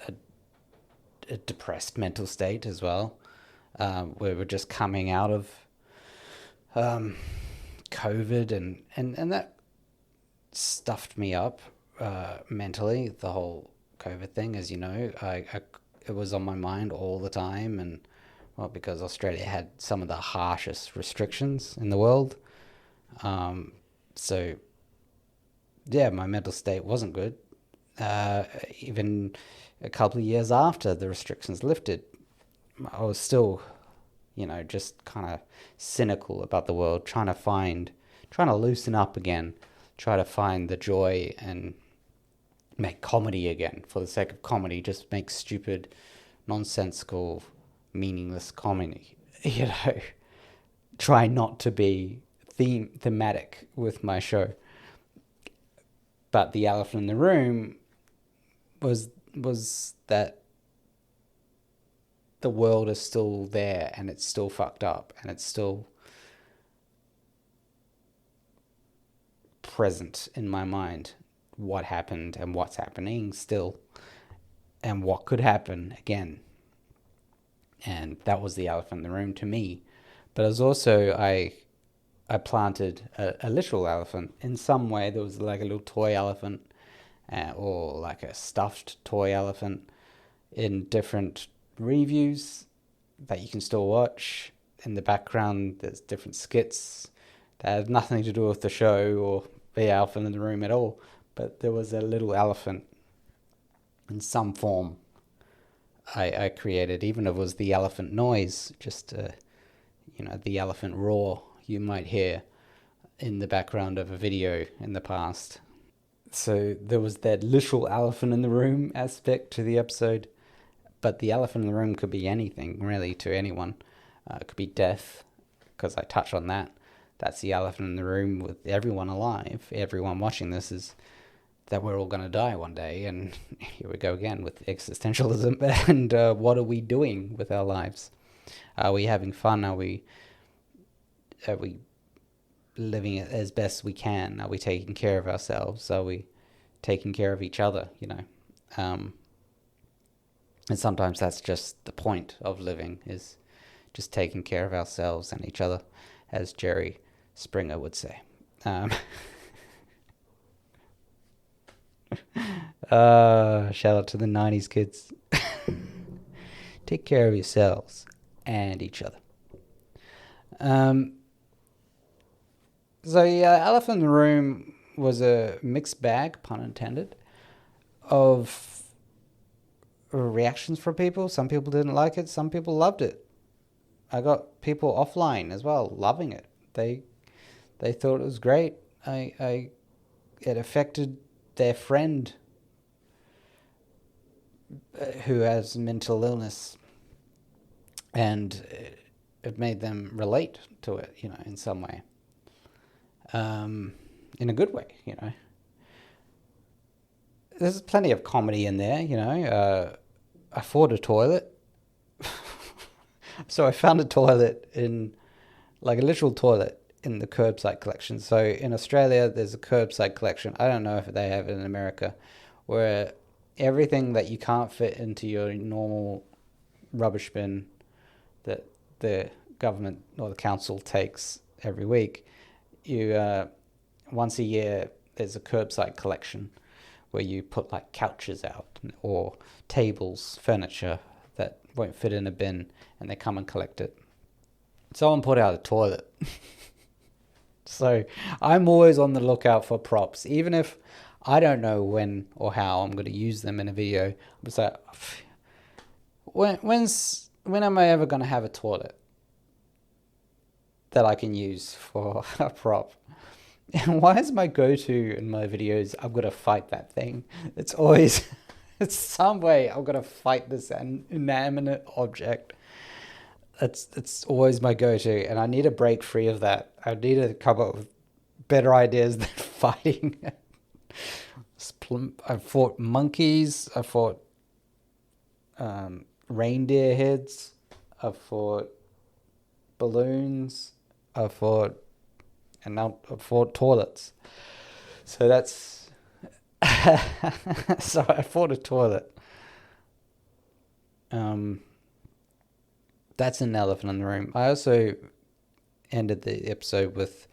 a depressed mental state as well. We were just coming out of COVID, and that stuffed me up mentally. The whole COVID thing, as you know, it was on my mind all the time, and well, because Australia had some of the harshest restrictions in the world, so yeah, my mental state wasn't good. Even a couple of years after the restrictions lifted, I was still, you know, just kind of cynical about the world, trying to loosen up again, try to find the joy and make comedy again for the sake of comedy, just make stupid, nonsensical, meaningless comedy, you know, try not to be thematic with my show. But the Elephant in the Room was that the world is still there, and it's still fucked up, and it's still present in my mind, what happened and what's happening still, and what could happen again. And that was the Elephant in the Room to me. But it was also, I planted a literal elephant. In some way, there was like a little toy elephant, or like a stuffed toy elephant in different reviews that you can still watch. In the background, there's different skits that have nothing to do with the show or the Elephant in the Room at all, but there was a little elephant in some form I created, even if it was the elephant noise, just you know, the elephant roar you might hear in the background of a video in the past. So there was that literal elephant in the room aspect to the episode, but the elephant in the room could be anything, really, to anyone. It could be death, because I touch on that. That's the elephant in the room with everyone alive. Everyone watching this is that we're all going to die one day, and here we go again with existentialism. And what are we doing with our lives? Are we having fun? Are we living it as best we can? Are we taking care of ourselves? Are we taking care of each other, you know? And sometimes that's just the point of living, is just taking care of ourselves and each other, as Jerry Springer would say. Shout out to the 90s kids. Take care of yourselves and each other. So yeah, Elephant in the Room was a mixed bag, pun intended, of reactions from people. Some people didn't like it, some people loved it. I got people offline as well loving it. They thought it was great. It affected their friend who has mental illness, and it made them relate to it, you know, in some way. In a good way, you know. There's plenty of comedy in there, you know. I fought a toilet. So I found a toilet in, like a literal toilet in the curbside collection. So in Australia, there's a curbside collection. I don't know if they have it in America, where everything that you can't fit into your normal rubbish bin that the government or the council takes every week, you once a year there's a curbside collection where you put like couches out or tables, furniture that won't fit in a bin, and they come and collect it. Someone put out a toilet. So I'm always on the lookout for props, even if I don't know when or how I'm going to use them in a video. I'm just like, when am I ever going to have a toilet that I can use for a prop? And why is my go-to in my videos, I'm going to fight that thing? It's always, it's some way I'm going to fight this inanimate object. It's always my go-to, and I need to break free of that. I need to come up with better ideas than fighting it. I fought monkeys, I fought reindeer heads, I fought balloons, I fought toilets. So that's so I fought a toilet. That's an elephant in the room. I also ended the episode with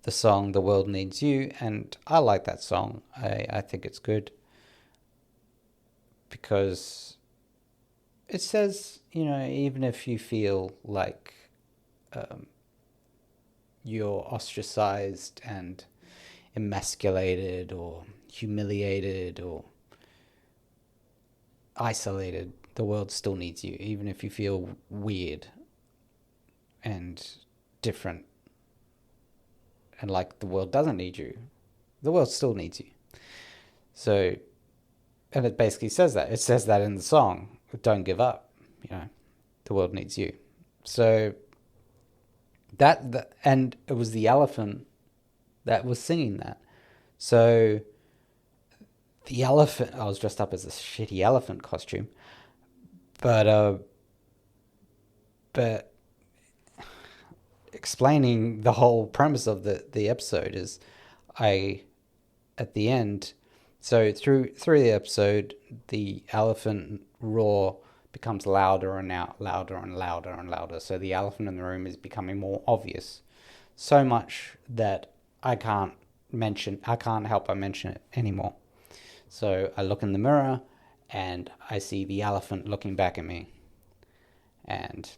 the song "The World Needs You," and I like that song. I think it's good because it says, you know, even if you feel like you're ostracized and emasculated or humiliated or isolated, the world still needs you, even if you feel weird and different and like the world doesn't need you. The world still needs you. So, and it basically says that. It says that in the song, "Don't give up," you know, the world needs you. So and it was the elephant that was singing that. So the elephant, I was dressed up as a shitty elephant costume, but explaining the whole premise of the episode is, at the end, so through the episode, the elephant roar becomes louder and louder and louder and louder. So the elephant in the room is becoming more obvious, so much that I can't help but mention it anymore. So I look in the mirror and I see the elephant looking back at me. And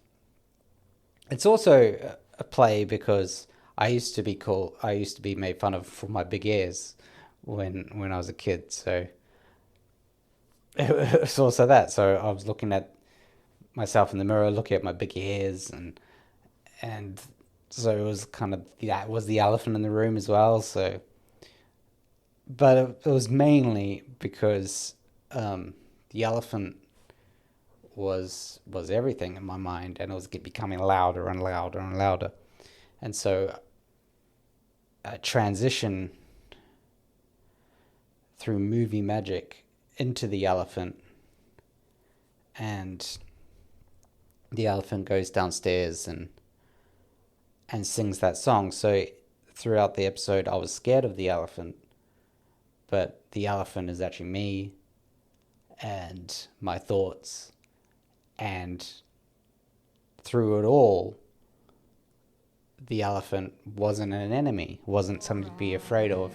it's also a play because I used to be made fun of for my big ears when I was a kid. So it was also that. So I was looking at myself in the mirror, looking at my big ears, and so it was kind of, that was the elephant in the room as well. So, but it was mainly because the elephant was everything in my mind, and it was becoming louder and louder and louder. And so a transition through movie magic into the elephant, and the elephant goes downstairs and sings that song. So throughout the episode, I was scared of the elephant, but the elephant is actually me and my thoughts. And through it all, the elephant wasn't an enemy, wasn't something to be afraid of.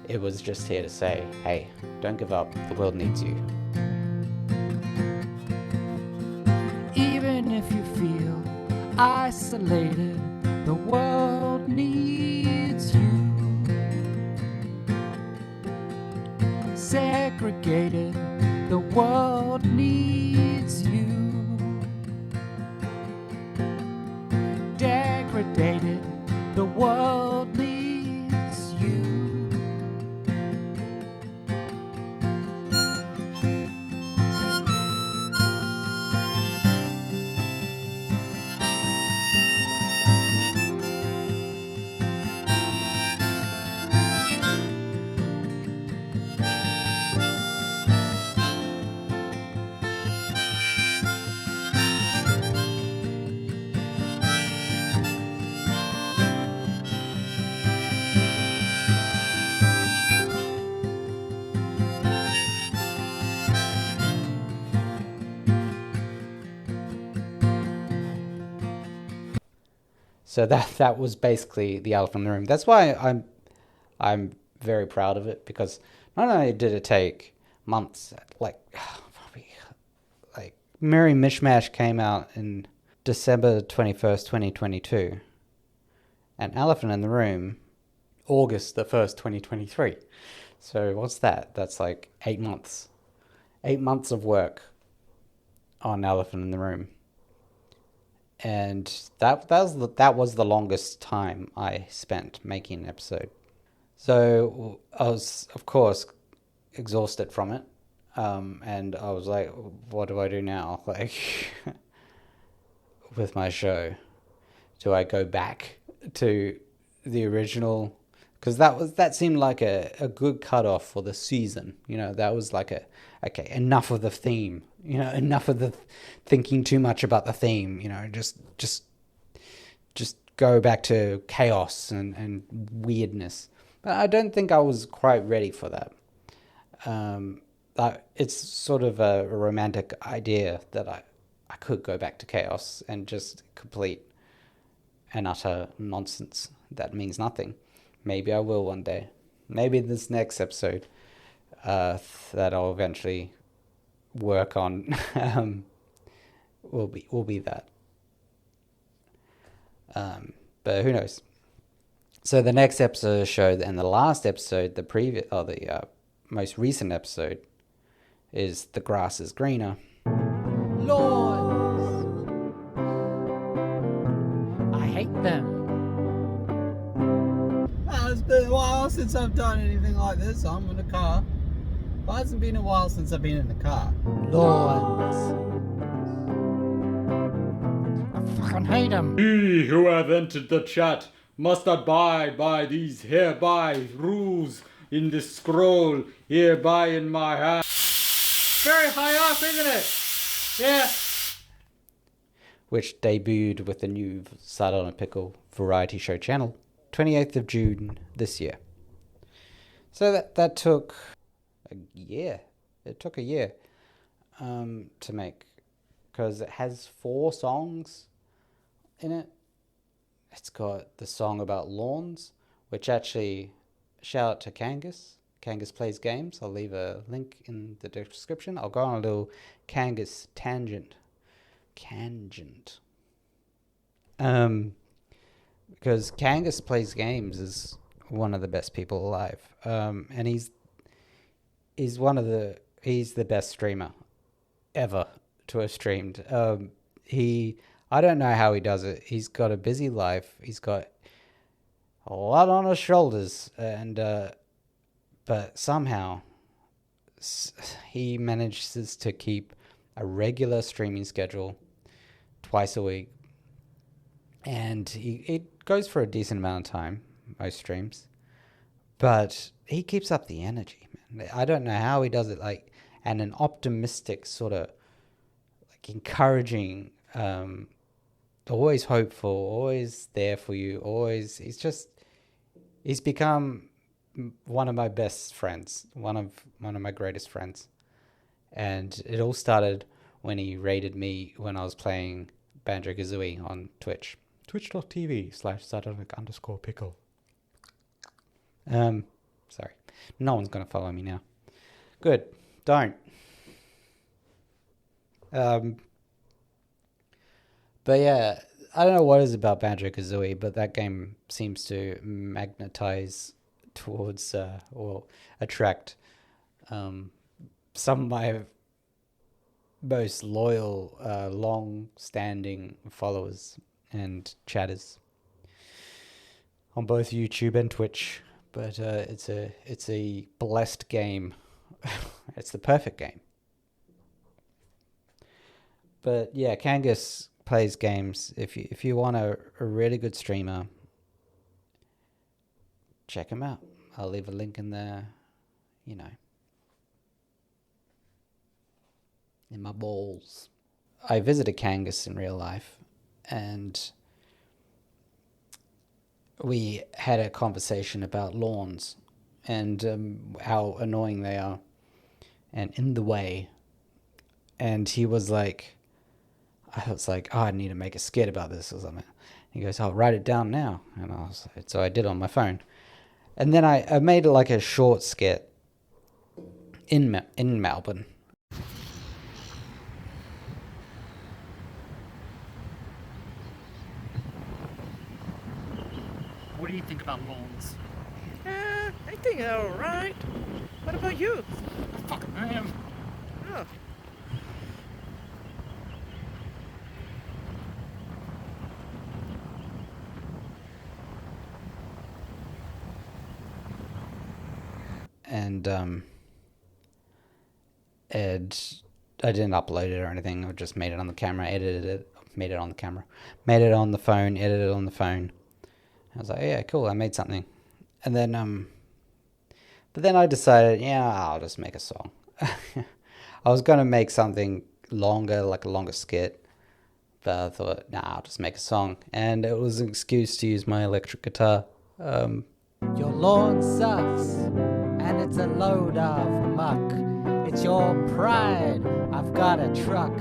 It was just here to say, hey, don't give up, the world needs you. Even if if you feel isolated, the world needs you. Segregated, the world needs you. Degraded, the world needs you. So that was basically the elephant in the room. That's why I'm very proud of it, because not only did it take months, like Merry Mishmash came out in December 21st, 2022, and Elephant in the Room, August the 1st, 2023. So what's that? That's like 8 months. 8 months of work on Elephant in the Room. And that was the longest time I spent making an episode. So I was, of course, exhausted from it. And I was like, what do I do now? Like, with my show, do I go back to the original? Because that seemed like a good cutoff for the season. You know, that was like okay, enough of the theme. You know, enough of the thinking too much about the theme. You know, just go back to chaos and weirdness. But I don't think I was quite ready for that. It's sort of a romantic idea that I could go back to chaos and just complete and utter nonsense that means nothing. Maybe I will one day. Maybe this next episode that I'll eventually work on will be that. But who knows? So the next episode showed, and the last episode, the most recent episode, is The Grass is Greener. Lords, I hate them. Well, it's been a while since I've done anything like this. I'm in a car. But it hasn't been a while since I've been in the car. Lords, I fucking hate them. He who hath entered the chat must abide by these hereby rules in this scroll hereby in my hand. Very high up, isn't it? Yeah. Which debuted with the new Sardonic Pickle variety show channel, 28th of June this year. So that took a year. It took a year to make, because it has 4 songs in it. It's got the song about lawns, which actually, shout out to Kangus. Kangus plays games. I'll leave a link in the description. I'll go on a little Kangus tangent. Because Kangus plays games is one of the best people alive. And he's the best streamer ever to have streamed. I don't know how he does it. He's got a busy life. He's got a lot on his shoulders, and but somehow he manages to keep a regular streaming schedule twice a week, and it goes for a decent amount of time, most streams, but he keeps up the energy, man. I don't know how he does it, like, and an optimistic sort of, like, encouraging, always hopeful, always there for you, always, he's become one of my best friends, one of my greatest friends. And it all started when he raided me when I was playing Banjo-Kazooie on Twitch. Twitch.tv/Sardonic_pickle. Sorry. No one's going to follow me now. Good. Don't. But yeah, I don't know what it is about Banjo-Kazooie, but that game seems to magnetize towards, or attract some of my most loyal, long-standing followers and chatters on both YouTube and Twitch. But it's a blessed game. It's the perfect game. But yeah, Kangus plays games. If you want a really good streamer, check him out. I'll leave a link in the, in my balls. I visited Kangus in real life, and we had a conversation about lawns and how annoying they are and in the way. And he was like, I was like, oh, I need to make a skit about this or something. He goes, I'll write it down now. And I was like, so I did on my phone. And then I made like a short skit in Melbourne. What do you think about lawns? I think they're alright. What about you? Fuck, I am. Oh. And I didn't upload it or anything. I just made it on the camera, edited it, made it on the camera, made it on the phone, edited it on the phone. I was like, yeah, cool, I made something. And then, but then I decided, yeah, I'll just make a song. I was going to make something longer, like a longer skit, but I thought, nah, I'll just make a song. And it was an excuse to use my electric guitar. Your lawn sucks, and it's a load of muck. It's your pride. I've got a truck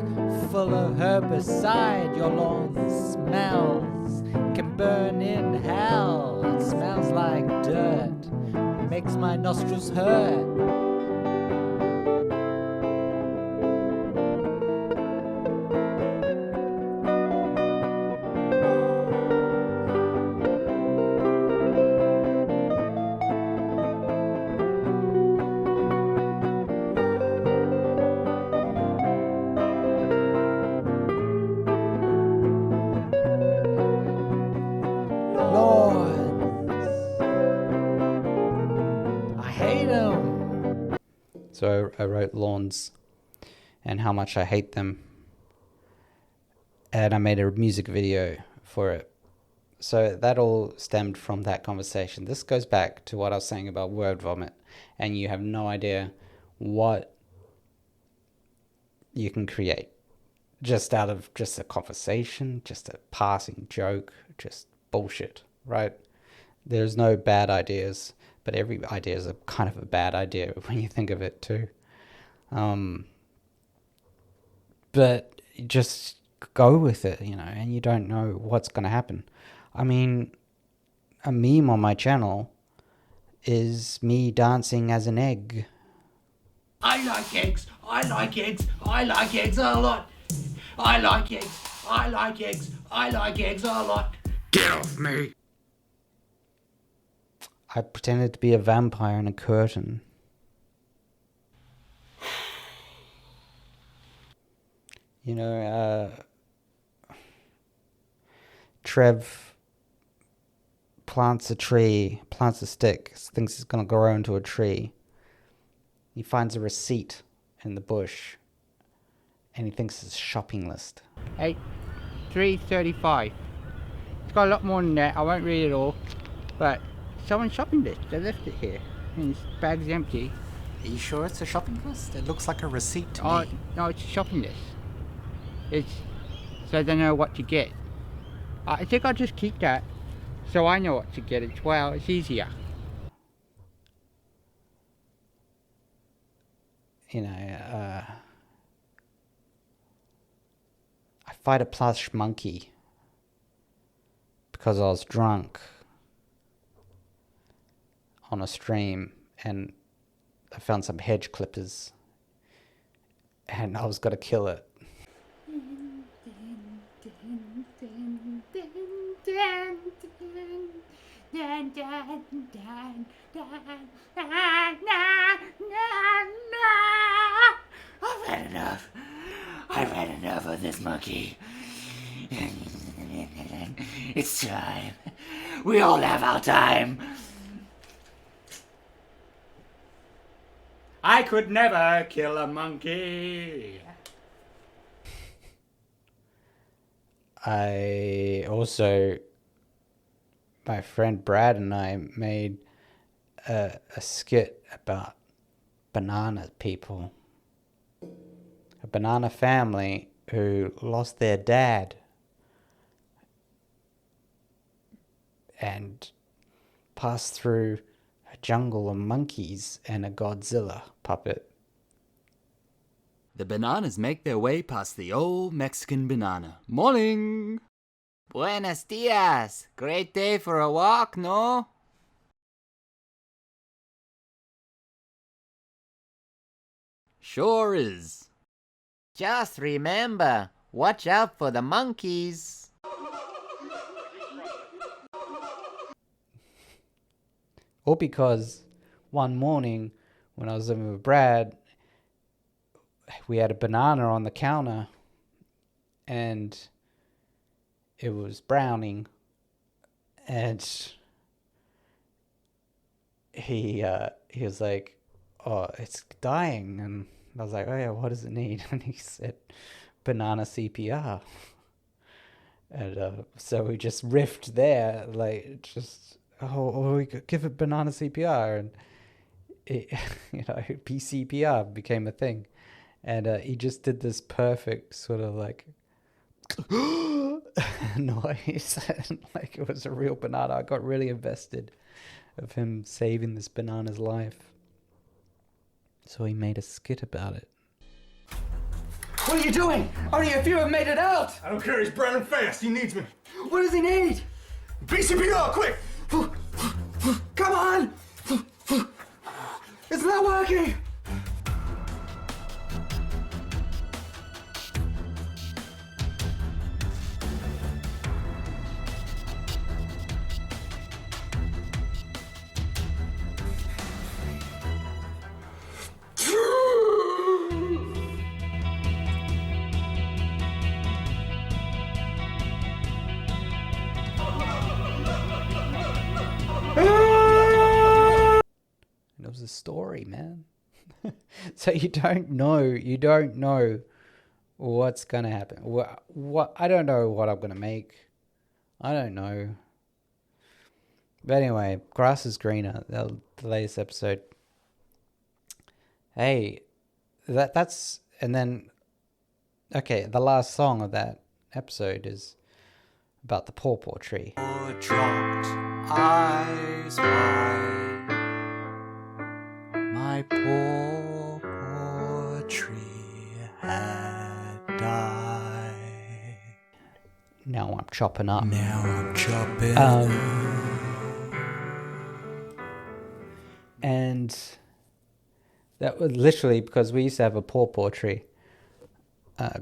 full of herbicide. Your lawn smells, can burn in hell. It smells like dirt, makes my nostrils hurt. So I wrote lawns and how much I hate them. And I made a music video for it. So that all stemmed from that conversation. This goes back to what I was saying about word vomit. And you have no idea what you can create just out of just a conversation, just a passing joke, just bullshit, right? There's no bad ideas. But every idea is a kind of a bad idea when you think of it too. But just go with it, and you don't know what's going to happen. I mean, a meme on my channel is me dancing as an egg. I like eggs. I like eggs. I like eggs a lot. I like eggs. I like eggs. I like eggs a lot. Get off me. I pretended to be a vampire in a curtain. Trev plants a tree, plants a stick, thinks it's going to grow into a tree. He finds a receipt in the bush, and he thinks it's a shopping list. 3:35. It's got a lot more than that. I won't read it all, but someone's shopping list. They left it here, and this bag's empty. Are you sure it's a shopping list? It looks like a receipt to me. No, it's a shopping list. It's so they know what to get. I think I'll just keep that, so I know what to get as well. It's easier. I fight a plush monkey because I was drunk on a stream, and I found some hedge clippers, and I was gonna kill it. I've had enough. I've had enough of this monkey. It's time. We all have our time. I could never kill a monkey. I also, my friend Brad and I made a skit about banana people. A banana family who lost their dad and passed through a jungle of monkeys and a Godzilla puppet. The bananas make their way past the old Mexican banana. Morning! Buenos dias. Great day for a walk, no? Sure is. Just remember, watch out for the monkeys. All because one morning when I was living with Brad, we had a banana on the counter and it was browning, and he was like, "Oh, it's dying," and I was like, "Oh yeah, what does it need?" And he said, "Banana CPR." And so we just riffed there, like, just, we could give it banana CPR, and it, PCPR became a thing. And he just did this perfect sort of like noise, and like it was a real banana. I got really invested of him saving this banana's life. So he made a skit about it. What are you doing? Only a few have made it out! I don't care, he's brown and fast, he needs me. What does he need? BCPR, quick! Come on! It's not working! It was a story, man. So you don't know what's gonna happen. What I don't know what I'm gonna make. I don't know. But anyway, grass is greener. The latest episode. Hey, that's and then. Okay, the last song of that episode is about the pawpaw tree. Dropped eyes wide. My poor tree had died. Now I'm chopping up. And that was literally because we used to have a pawpaw tree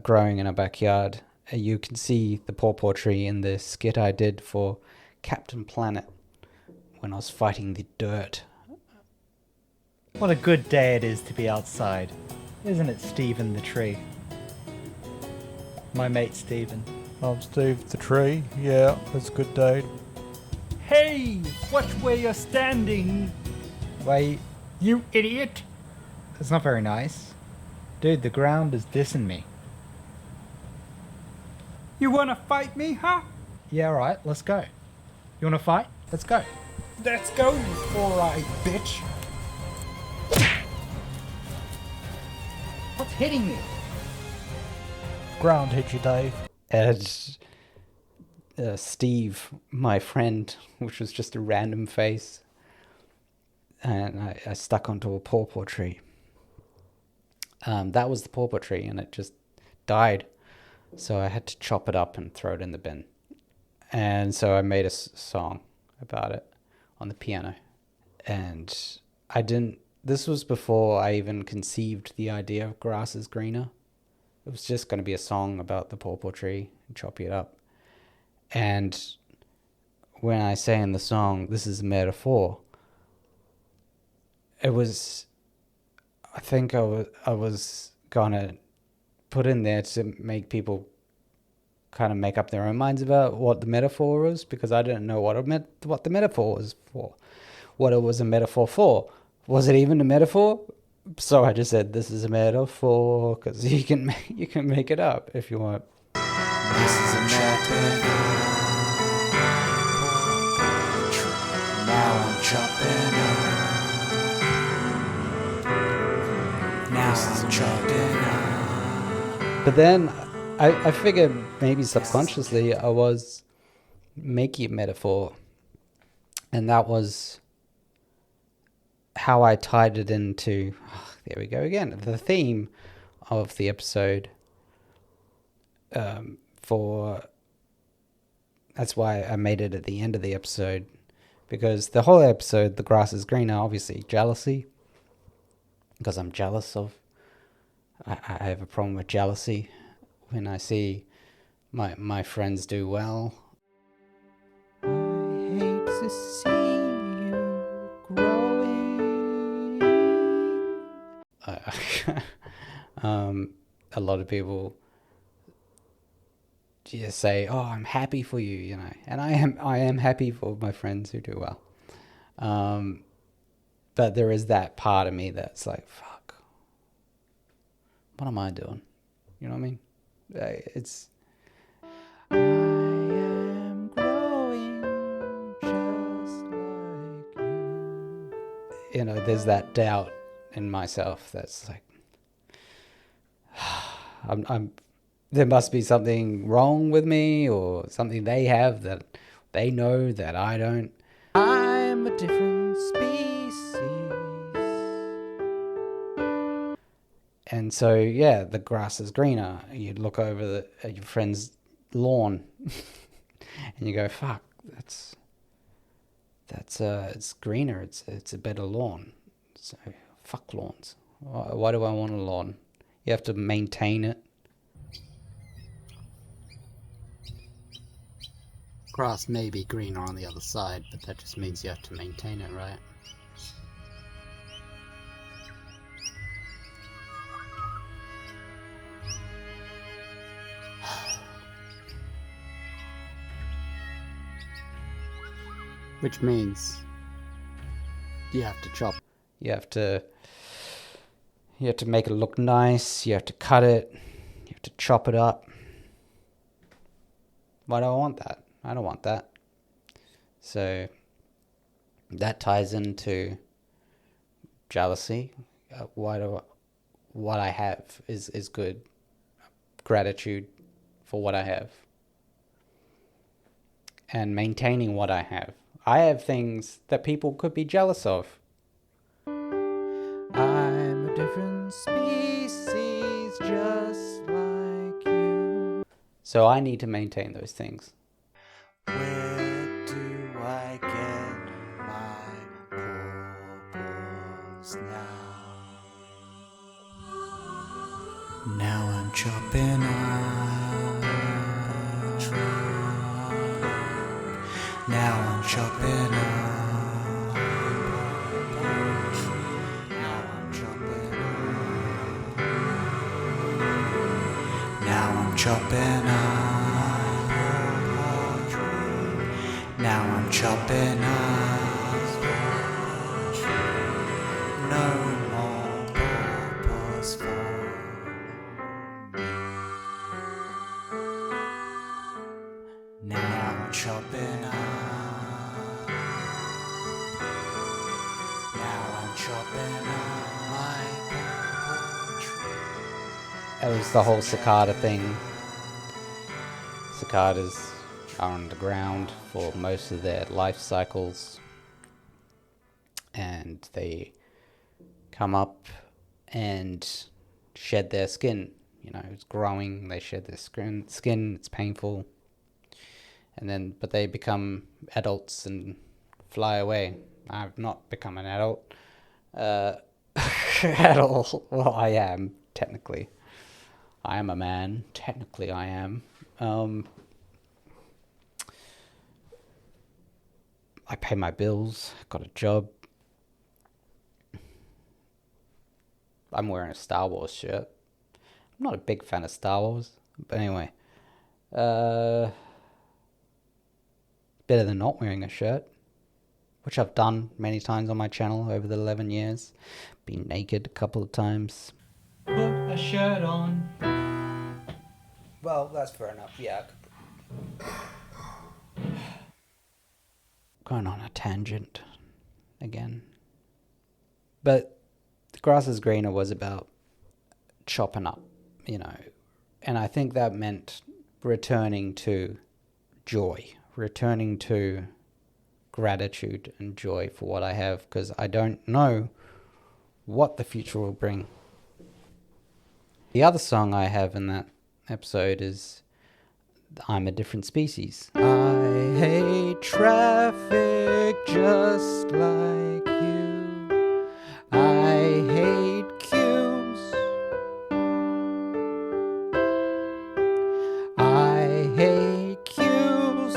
growing in our backyard. You can see the pawpaw tree in the skit I did for Captain Planet when I was fighting the dirt. What a good day it is to be outside, isn't it, Stephen the tree? My mate Stephen. I'm Steve the tree. Yeah, it's a good day. Hey, watch where you're standing. Wait, you idiot. That's not very nice. Dude, the ground is dissing me. You wanna fight me, huh? Yeah, alright, let's go. You wanna fight? Let's go. Let's go, you alright, bitch. What's hitting me? Ground hit you, Dave. And Steve, my friend, which was just a random face, and I stuck onto a pawpaw tree. That was the pawpaw tree, and it just died. So I had to chop it up and throw it in the bin. And so I made a song about it on the piano. And this was before I even conceived the idea of grass is greener. It was just going to be a song about the pawpaw tree and chopping it up. And when I say in the song, this is a metaphor, it was, I think I was gonna put in there to make people kind of make up their own minds about what the metaphor was, because I didn't know what the metaphor was for, what it was a metaphor for. Was it even a metaphor? So I just said, this is a metaphor, because you can make it up if you want. This is a metaphor. Now I'm chopping up. Now I'm chopping up. But then I figured maybe subconsciously I was making a metaphor, and that was how I tied it into, there we go again, the theme of the episode. That's why I made it at the end of the episode, because the whole episode, the grass is greener, obviously jealousy, because I'm jealous of, I have a problem with jealousy when I see my friends do well. I hate to see you growing. A lot of people just say, "Oh, I'm happy for you," you know, and I am happy for my friends who do well. But there is that part of me that's like, "Fuck, what am I doing?" You know what I mean? It's. I am growing just like you. You know, there's that doubt in myself that's like, there must be something wrong with me, or something they have that they know that I don't. I'm a different species. And so, yeah, the grass is greener. You look over at your friend's lawn and you go, fuck, that's it's greener, it's a better lawn. So fuck lawns. Why do I want a lawn? You have to maintain it. Grass may be greener on the other side, but that just means you have to maintain it, right? Which means you have to chop. You have to make it look nice. You have to cut it. You have to chop it up. Why do I want that? I don't want that. So that ties into jealousy. What I have is good. Gratitude for what I have. And maintaining what I have. I have things that people could be jealous of. I'm a different species just like you. So I need to maintain those things. Where do I get my purples now? Now I'm chopping up. Now I'm chopping up. Now I'm chopping up. Now I'm chopping up. Now I'm chopping up. No more purpose for me. Now I'm chopping up. That was the whole cicada thing. Cicadas are on the ground for most of their life cycles, and they come up and shed their skin. You know, it's growing, they shed their skin, it's painful, but they become adults and fly away. I've not become an adult at all. Well, I am, technically. I am a man. Technically, I am. I pay my bills, got a job. I'm wearing a Star Wars shirt. I'm not a big fan of Star Wars, but anyway. Better than not wearing a shirt, which I've done many times on my channel over the 11 years. Been naked a couple of times. Put a shirt on. Well, that's fair enough, yeah. Going on a tangent again. But The Grass is Greener was about chopping up, you know, and I think that meant returning to joy, returning to gratitude and joy for what I have, because I don't know what the future will bring. The other song I have in that episode is I'm a Different Species. I hate traffic just like you. I hate queues. I hate queues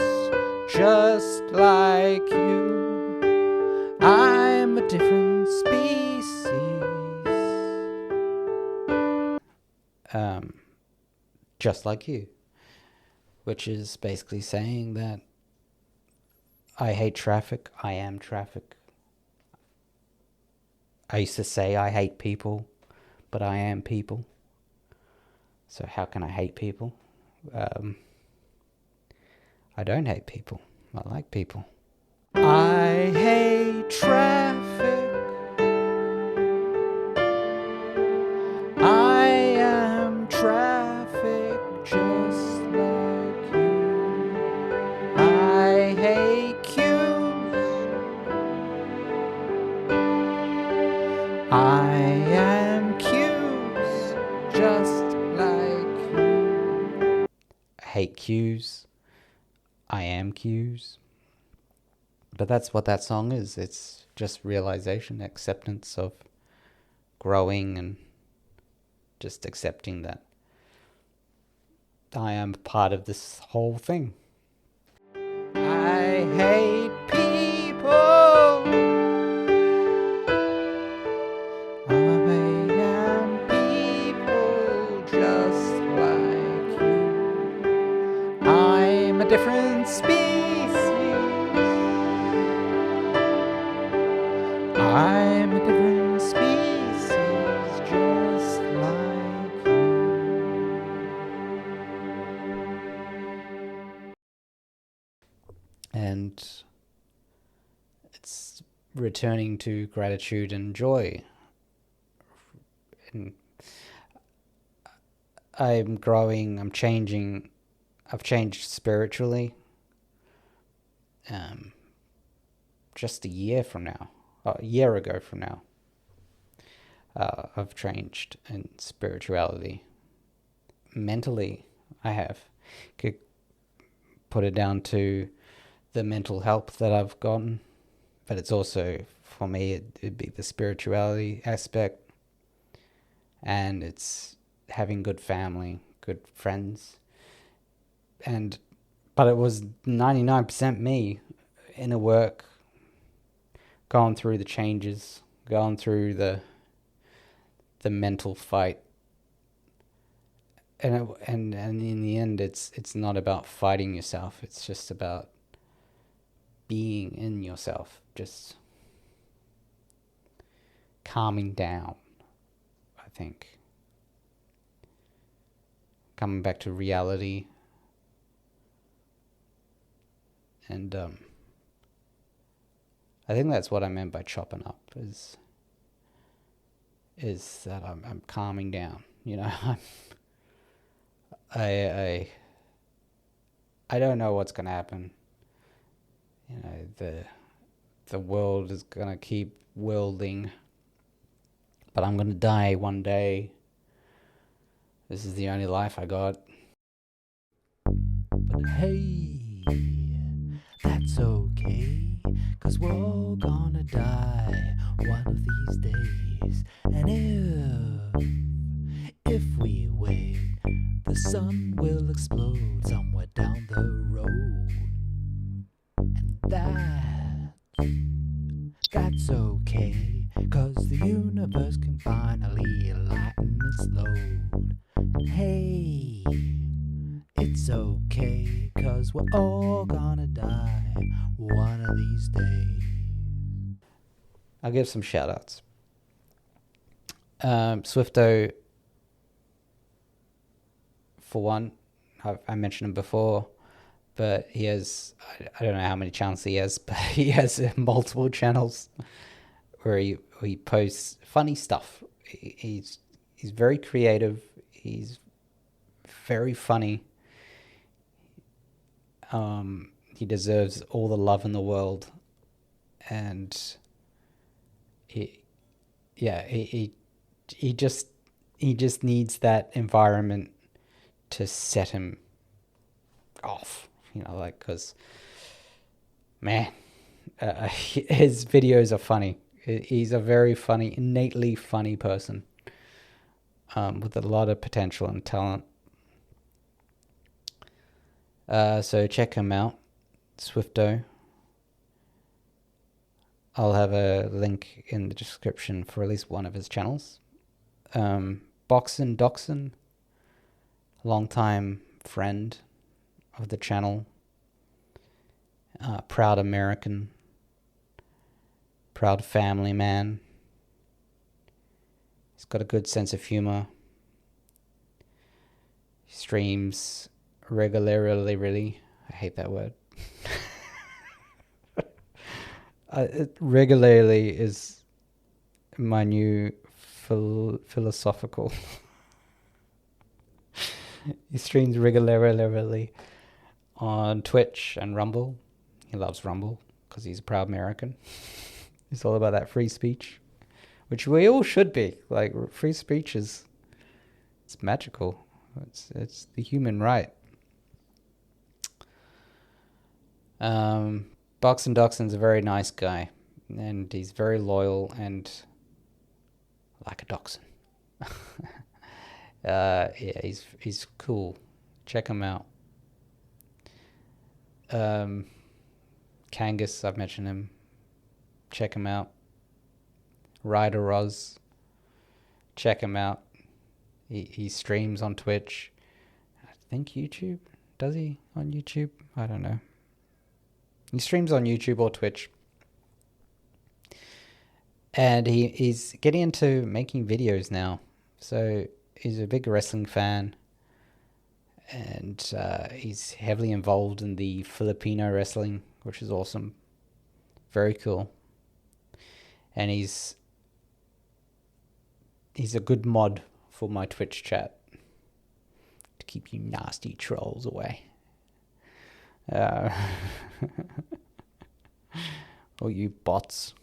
just like you. I'm a different species. Just like you. Which is basically saying that I hate traffic, I am traffic. I used to say I hate people, but I am people. So how can I hate people? I don't hate people. I like people. I hate traffic. I am traffic just like you. I hate queues. I am queues just like you. I hate queues. I am queues. But that's what that song is. It's just realization, acceptance of growing and just accepting that I am part of this whole thing. I hate people. I am people just like you. I'm a different species. I'm a different species just like you. And it's returning to gratitude and joy. And I'm growing, I'm changing, I've changed spiritually. Just a year ago from now, I've changed in spirituality. Mentally, I have. Could put it down to the mental health that I've gotten, but it's also, for me, it'd be the spirituality aspect, and it's having good family, good friends, but it was 99% me, inner work, going through the changes, going through the mental fight, and in the end, it's not about fighting yourself. It's just about being in yourself, just calming down. I think coming back to reality, and I think that's what I meant by chopping up, is that I'm calming down. You know, I don't know what's gonna happen. You know, the world is gonna keep whirling, but I'm gonna die one day. This is the only life I got. But hey, that's okay, 'cause we're all gonna die one of these days. And if we wait, the sun will explode somewhere down the road. And That's okay, 'cause the universe can finally lighten its load. And hey, it's okay, 'cause we're all gonna die one of these days. I'll give some shout outs. Swifto, for one, I mentioned him before, but he has, I don't know how many channels he has, but he has multiple channels where he posts funny stuff. He's very creative. He's very funny. He deserves all the love in the world, and he just needs that environment to set him off, like, because man, his videos are funny. He's a very funny, innately funny person, with a lot of potential and talent. So check him out, Swifto. I'll have a link in the description for at least one of his channels. Boxin, long-time friend of the channel, proud American, proud family man. He's got a good sense of humor. He streams regularly, really. I hate that word. Regularly is my new philosophical. He streams regularly on Twitch and Rumble. He loves Rumble because he's a proud American. It's all about that free speech, which we all should be. Like, free speech it's magical. It's the human right. Boxin Doxin's a very nice guy, and he's very loyal and like a dachshund. Yeah, he's cool. Check him out. Kangus, I've mentioned him. Check him out. Ryder, check him out. He streams on Twitch. I think YouTube. Does he on YouTube? I don't know. He streams on YouTube or Twitch. And he's getting into making videos now. So he's a big wrestling fan. And he's heavily involved in the Filipino wrestling, which is awesome. Very cool. And he's a good mod for my Twitch chat to keep you nasty trolls away. Or you bots.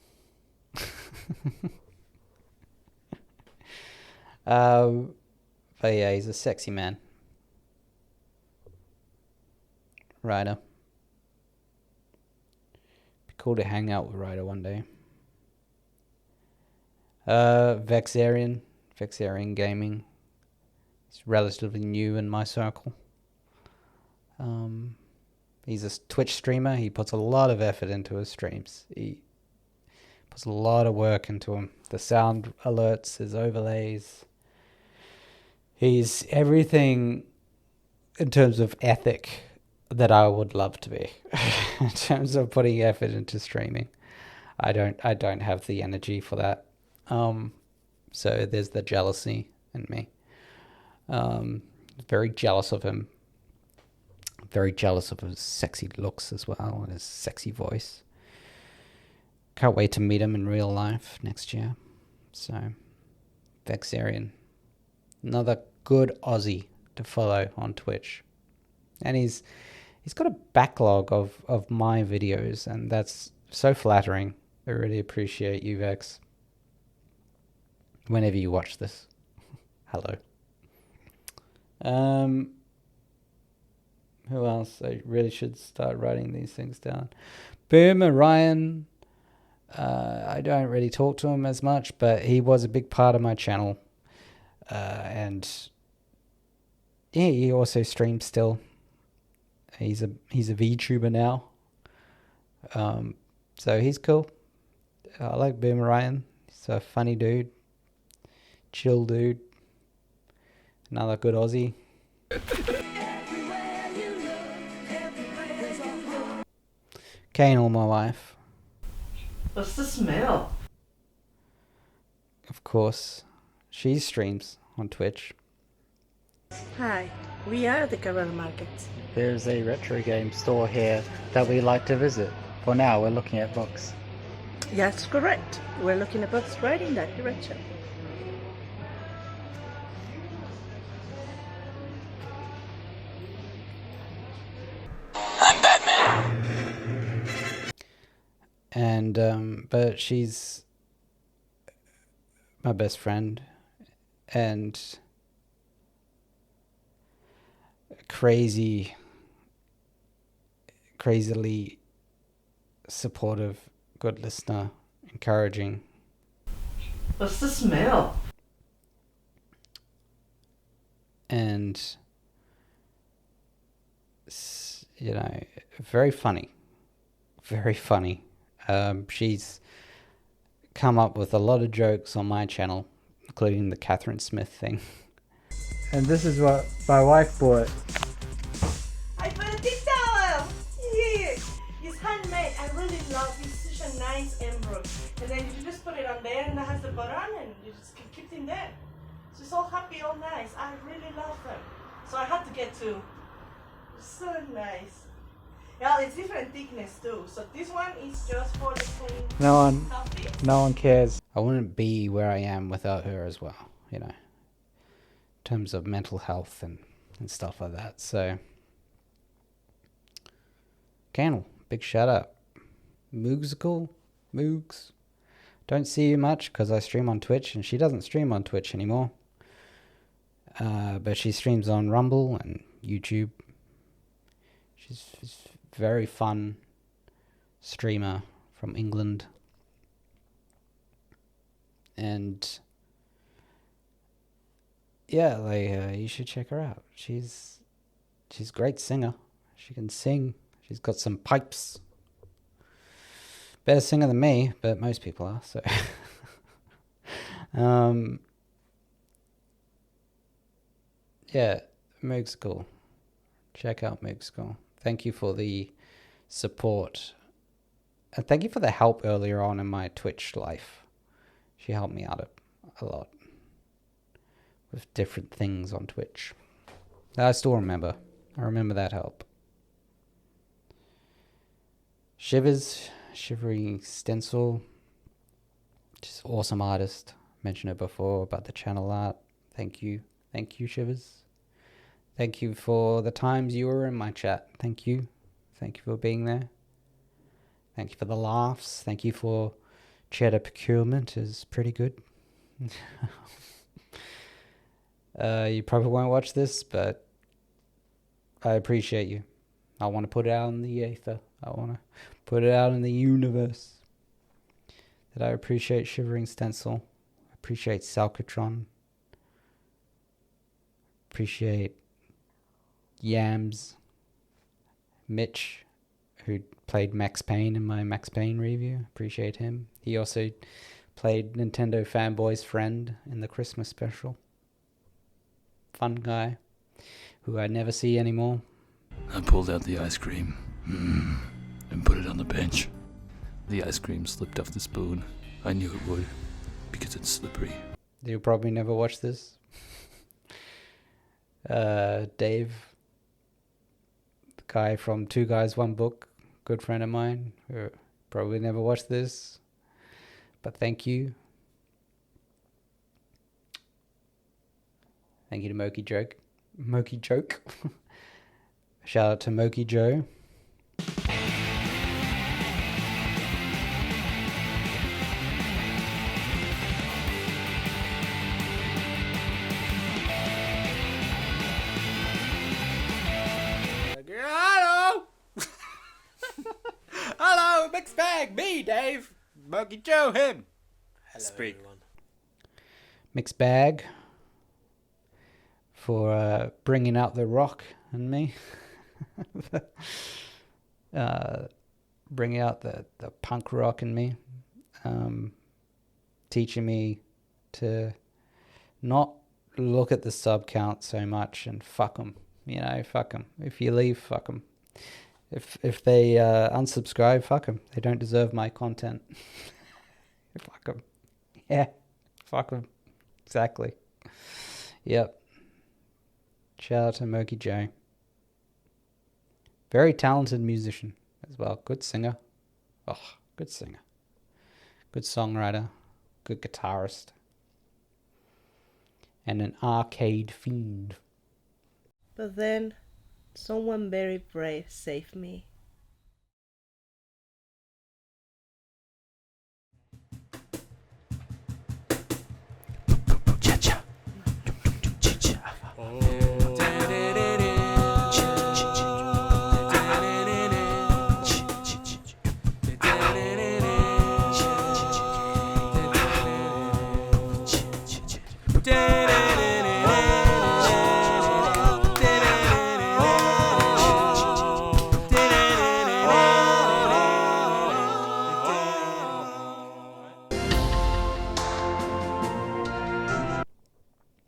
But yeah, he's a sexy man. Ryder. Be cool to hang out with Ryder one day. Vexarion Gaming. He's relatively new in my circle. He's a Twitch streamer. He puts a lot of effort into his streams. He puts a lot of work into them. The sound alerts, his overlays. He's everything in terms of ethic that I would love to be. In terms of putting effort into streaming. I don't have the energy for that. So there's the jealousy in me. Very jealous of him. Very jealous of his sexy looks as well, and his sexy voice. Can't wait to meet him in real life next year. So, Vexarion. Another good Aussie to follow on Twitch. And he's got a backlog of my videos, and that's so flattering. I really appreciate you, Vex. Whenever you watch this. Hello. Who else? I really should start writing these things down. Boomer Ryan. I don't really talk to him as much, but he was a big part of my channel. And yeah, he also streams still. He's a VTuber now. So he's cool. I like Boomerang. He's a funny dude. Chill dude. Another good Aussie. Kaynil, my wife. What's the smell? Of course. She streams on Twitch. Hi, we are the Carrera Market. There's a retro game store here that we like to visit. For now, we're looking at books. That's correct. We're looking at books right in that direction. I'm Batman. And, but she's my best friend and crazily supportive, good listener, encouraging. What's the smell? And, you know, very funny. Very funny. She's come up with a lot of jokes on my channel, including the Catherine Smith thing. And this is what my wife bought. I put a tea towel! Yeah! It's handmade. I really love it. It's such a nice embroidery. And then you just put it on there and it has the button and you just can keep it in there. So it's all happy, all nice. I really love them. So I had to get two. It's so nice. Yeah, it's different thickness too. So this one is just for the plain No one cares. I wouldn't be where I am without her as well, you know, in terms of mental health and stuff like that. So, Kaynil, big shout out. Moog's cool. Moogs. Don't see you much because I stream on Twitch and she doesn't stream on Twitch anymore. But she streams on Rumble and YouTube. She's very fun streamer from England. And yeah, like you should check her out. She's a great singer. She can sing. She's got some pipes. Better singer than me, but most people are, so yeah, Moog's cool. Check out Moog's cool. Thank you for the support. And thank you for the help earlier on in my Twitch life. She helped me out a lot with different things on Twitch. I still remember. I remember that help. Shivering Stencil. Just awesome artist. Mentioned it before about the channel art. Thank you. Thank you, Shivers. Thank you for the times you were in my chat. Thank you. Thank you for being there. Thank you for the laughs. Thank you for cheddar procurement is pretty good. You probably won't watch this, but I appreciate you. I want to put it out in the ether. I want to put it out in the universe. That I appreciate Shivering Stencil. I appreciate Salcatron. Appreciate Yams. Mitch, who played Max Payne in my Max Payne review. Appreciate him. He also played Nintendo Fanboy's friend in the Christmas special. Fun guy, who I never see anymore. I pulled out the ice cream and put it on the bench. The ice cream slipped off the spoon. I knew it would because it's slippery. You'll probably never watch this. Dave, the guy from Two Guys, One Book, good friend of mine, who probably never watched this, but thank you. Thank you to Moki Joke. Shout out to Moki Joe. Hello! Hello, mixed bag, me, Dave. Monkey Joe, him. Hello, Speak. Everyone. Mixed bag for bringing out the rock and me. bring out the punk rock in me, teaching me to not look at the sub count so much and fuck them. You know, fuck them. If you leave, fuck them. If they unsubscribe, fuck them. They don't deserve my content. Fuck them. Yeah, fuck them. Exactly. Yep. Shout out to Murky Joe. Very talented musician as well. Good singer. Oh, good singer. Good songwriter. Good guitarist. And an arcade fiend. But then, someone very brave saved me.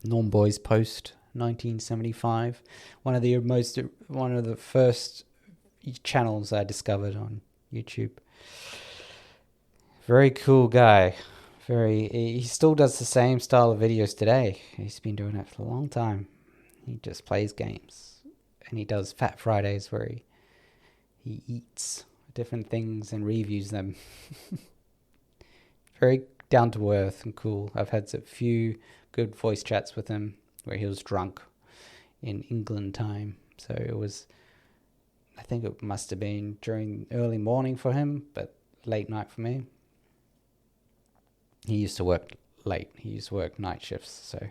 LawnboyPost, 1975. One of the first channels I discovered on YouTube. Very cool guy. He still does the same style of videos today. He's been doing it for a long time. He just plays games. And he does Fat Fridays where he eats different things and reviews them. Very down to earth and cool. I've had a few good voice chats with him where he was drunk in England time. So I think it must have been during early morning for him, but late night for me. He used to work late. He used to work night shifts, so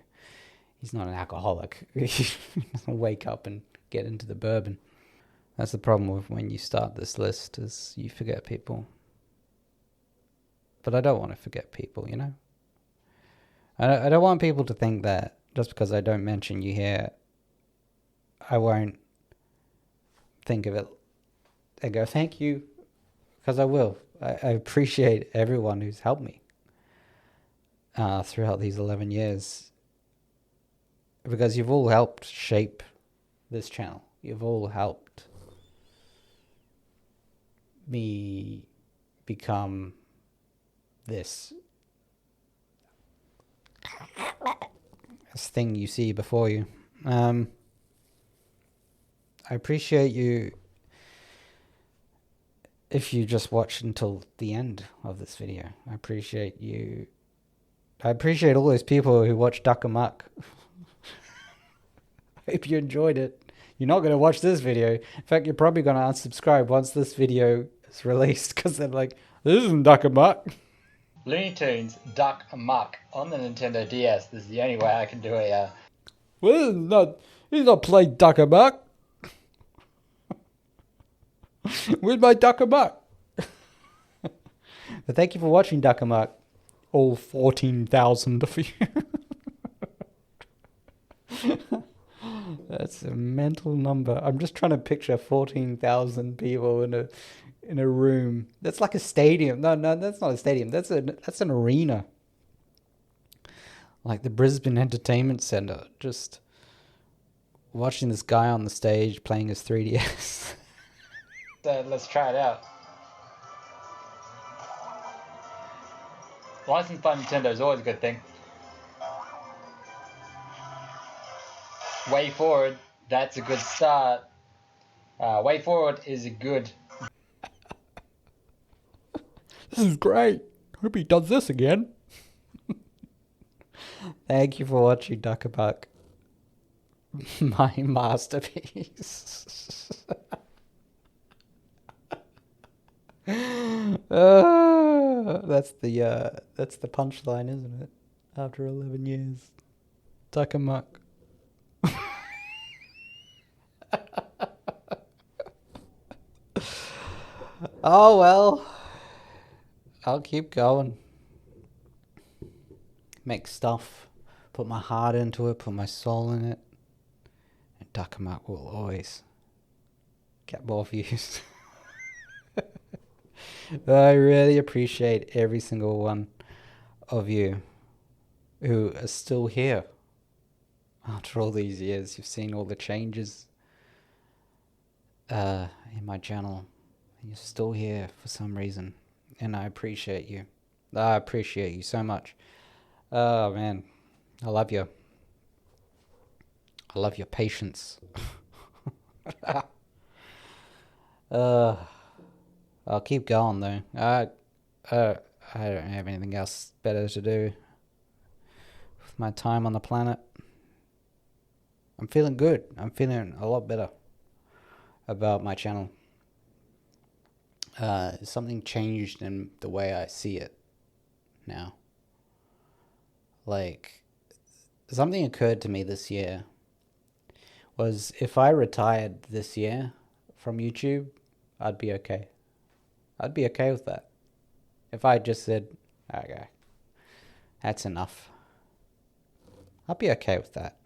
he's not an alcoholic. He doesn't wake up and get into the bourbon. That's the problem with when you start this list, is you forget people. But I don't want to forget people, you know? I don't want people to think that just because I don't mention you here, I won't think of it and go, thank you, because I will. I appreciate everyone who's helped me throughout these 11 years, because you've all helped shape this channel. You've all helped me become this thing you see before you. I appreciate you if you just watch until the end of this video. I appreciate you. I appreciate all those people who watch Duck Amuck. I hope you enjoyed it. You're not going to watch this video. In fact, you're probably going to unsubscribe once this video is released, because they're like, this isn't Duck Amuck. Looney Tunes Duck Amuck on the Nintendo DS. This is the only way I can do a... Well, he's not playing Duck Amuck. Where's my Duck Amuck? But thank you for watching Duck Amuck. All 14,000 of you. That's a mental number. I'm just trying to picture 14,000 people in a room. That's like a stadium. No, that's not a stadium. That's an arena. Like the Brisbane Entertainment Centre. Just watching this guy on the stage playing his 3DS. So let's try it out. Licensed by Nintendo is always a good thing. Way Forward, that's a good start. Way Forward is a good... This is great. Hope he does this again. Thank you for watching Duck Amuck. My masterpiece. That's the punchline, isn't it? After 11 years. Duck Amuck. Oh well. I'll keep going. Make stuff. Put my heart into it. Put my soul in it. And Duck Amuck will always get more views. I really appreciate every single one of you who are still here. After all these years, you've seen all the changes in my channel. And you're still here for some reason. And I appreciate you. I appreciate you so much. Oh, man. I love you. I love your patience. I'll keep going, though. I don't have anything else better to do with my time on the planet. I'm feeling good. I'm feeling a lot better about my channel. Something changed in the way I see it now. Like, something occurred to me this year was if I retired this year from YouTube, I'd be okay. I'd be okay with that. If I just said, okay, that's enough, I'd be okay with that.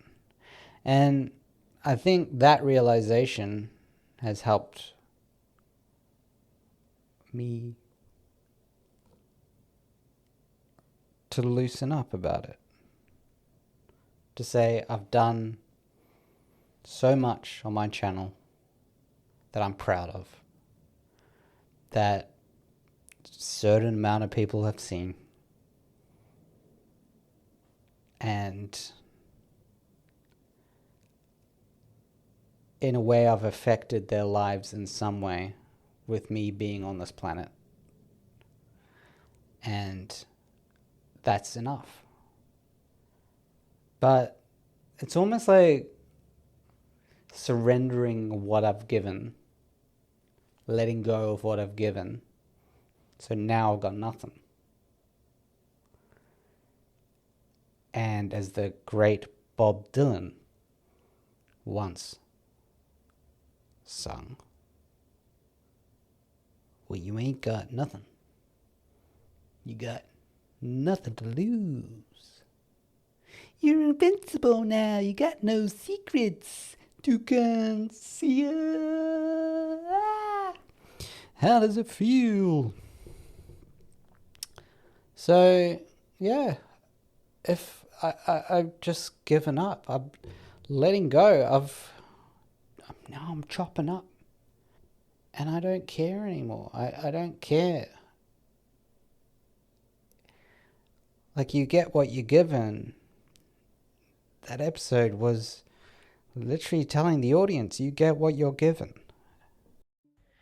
And I think that realization has helped me to loosen up about it. To say I've done so much on my channel that I'm proud of. That certain amount of people have seen. And in a way I've affected their lives in some way with me being on this planet. And that's enough. But it's almost like surrendering what I've given, letting go of what I've given. So now I've got nothing. And as the great Bob Dylan once sung, well, you ain't got nothing. You got nothing to lose. You're invincible now. You got no secrets to conceal. Ah. How does it feel? So, yeah. If I've just given up. I'm letting go. Now I'm chopping up. And I don't care anymore. I don't care. Like, you get what you're given. That episode was literally telling the audience, you get what you're given.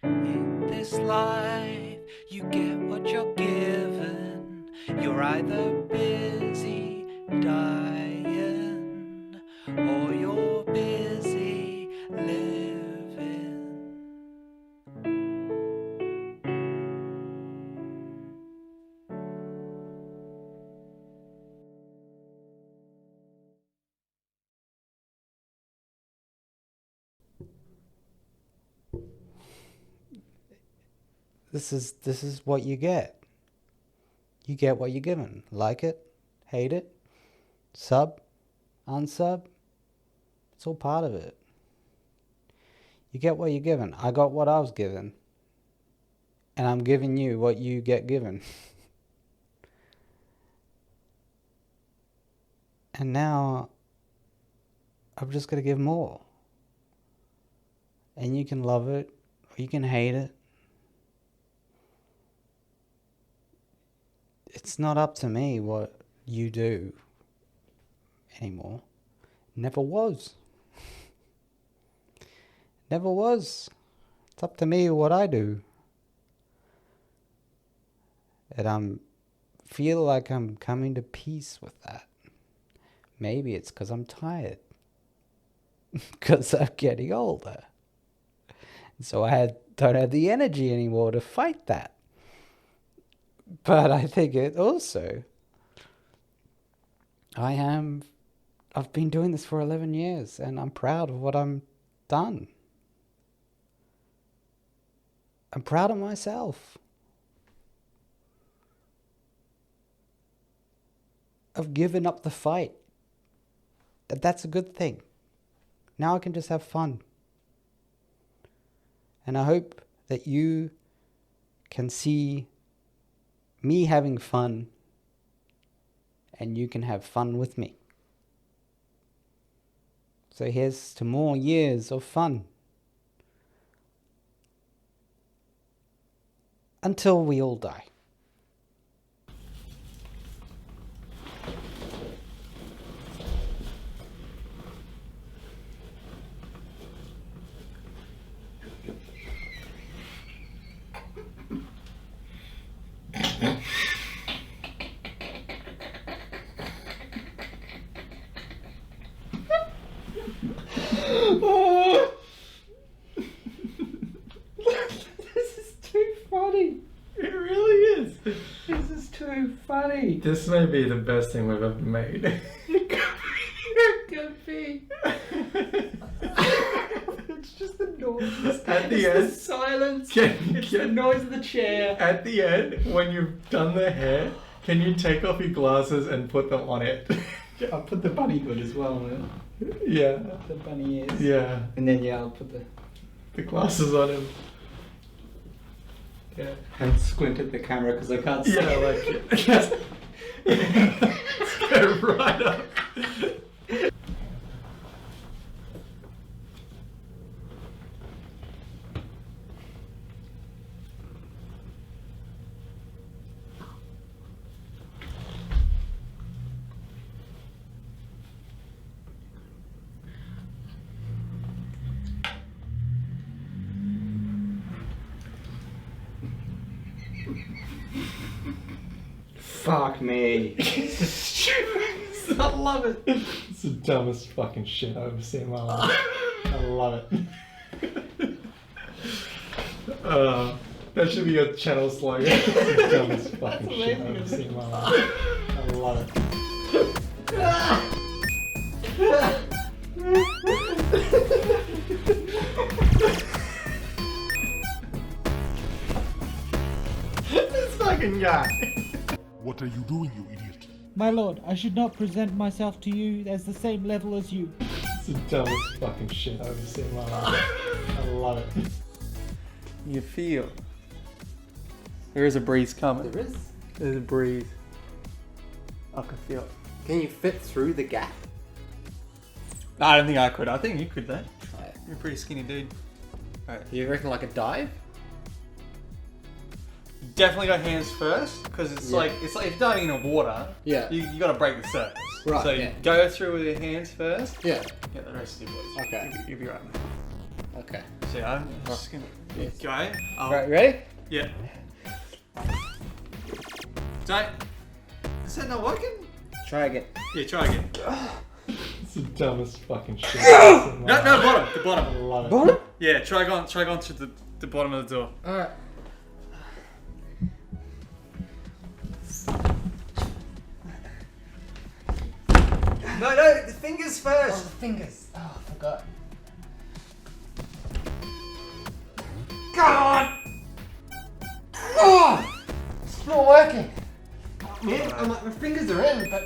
In this life, you get what you're given. You're either busy dying, or you're busy living. This is what you get. You get what you're given. Like it, hate it, sub, unsub. It's all part of it. You get what you're given. I got what I was given. And I'm giving you what you get given. And now I'm just going to give more. And you can love it or you can hate it. It's not up to me what you do anymore. Never was. Never was. It's up to me what I do. And I feel like I'm coming to peace with that. Maybe it's because I'm tired. Because I'm getting older. So I don't have the energy anymore to fight that. But I think it also, I've been doing this for 11 years and I'm proud of what I'm done. I'm proud of myself. I've given up the fight. That's a good thing. Now I can just have fun. And I hope that you can see me having fun, and you can have fun with me. So here's to more years of fun. Until we all die. Oh. This is too funny. It really is. This is too funny. This may be the best thing we've ever made. It could be. It's just the noise. At the It's end, the silence. It's the noise of the chair. At the end, when you've done the hair, can you take off your glasses and put them on it? I'll put the bunny hood as well, man. Yeah. The bunny ears. Yeah. And then I'll put the glasses on him. Yeah. And squint at the camera because I can't see. Yeah, I like it. Yes. Let's go right up. Fuck me. I love it. It's the dumbest fucking shit I've ever seen in my life. I love it. That should be your channel slogan. It's the dumbest fucking shit I've ever seen in my life. I love it. This fucking guy. What are you doing, you idiot? My lord, I should not present myself to you as the same level as you. It's the dumbest fucking shit I've ever seen in my life. I love it. You feel. There is a breeze coming. There is? There's a breeze. I can feel it. Can you fit through the gap? No, I don't think I could. I think you could, though. Right. You're a pretty skinny dude. Alright. You reckon like a dive? Definitely go hands first, because it's like if you're diving in the water, you got to break the surface. Right, So yeah. go through with your hands first. Yeah. Get the rest of your body. Okay. You'll be right. Okay. So I'm just gonna go. Right, ready? Yeah. Don't. Is that not working? Try again. Yeah, try again. It's the dumbest fucking shit. No, bottom. The bottom. I love it. Bottom? Yeah, try going to the bottom of the door. Alright. No, the fingers first. Oh, the fingers. Oh, I forgot. God! Oh! It's not working. Man, my fingers are in, but...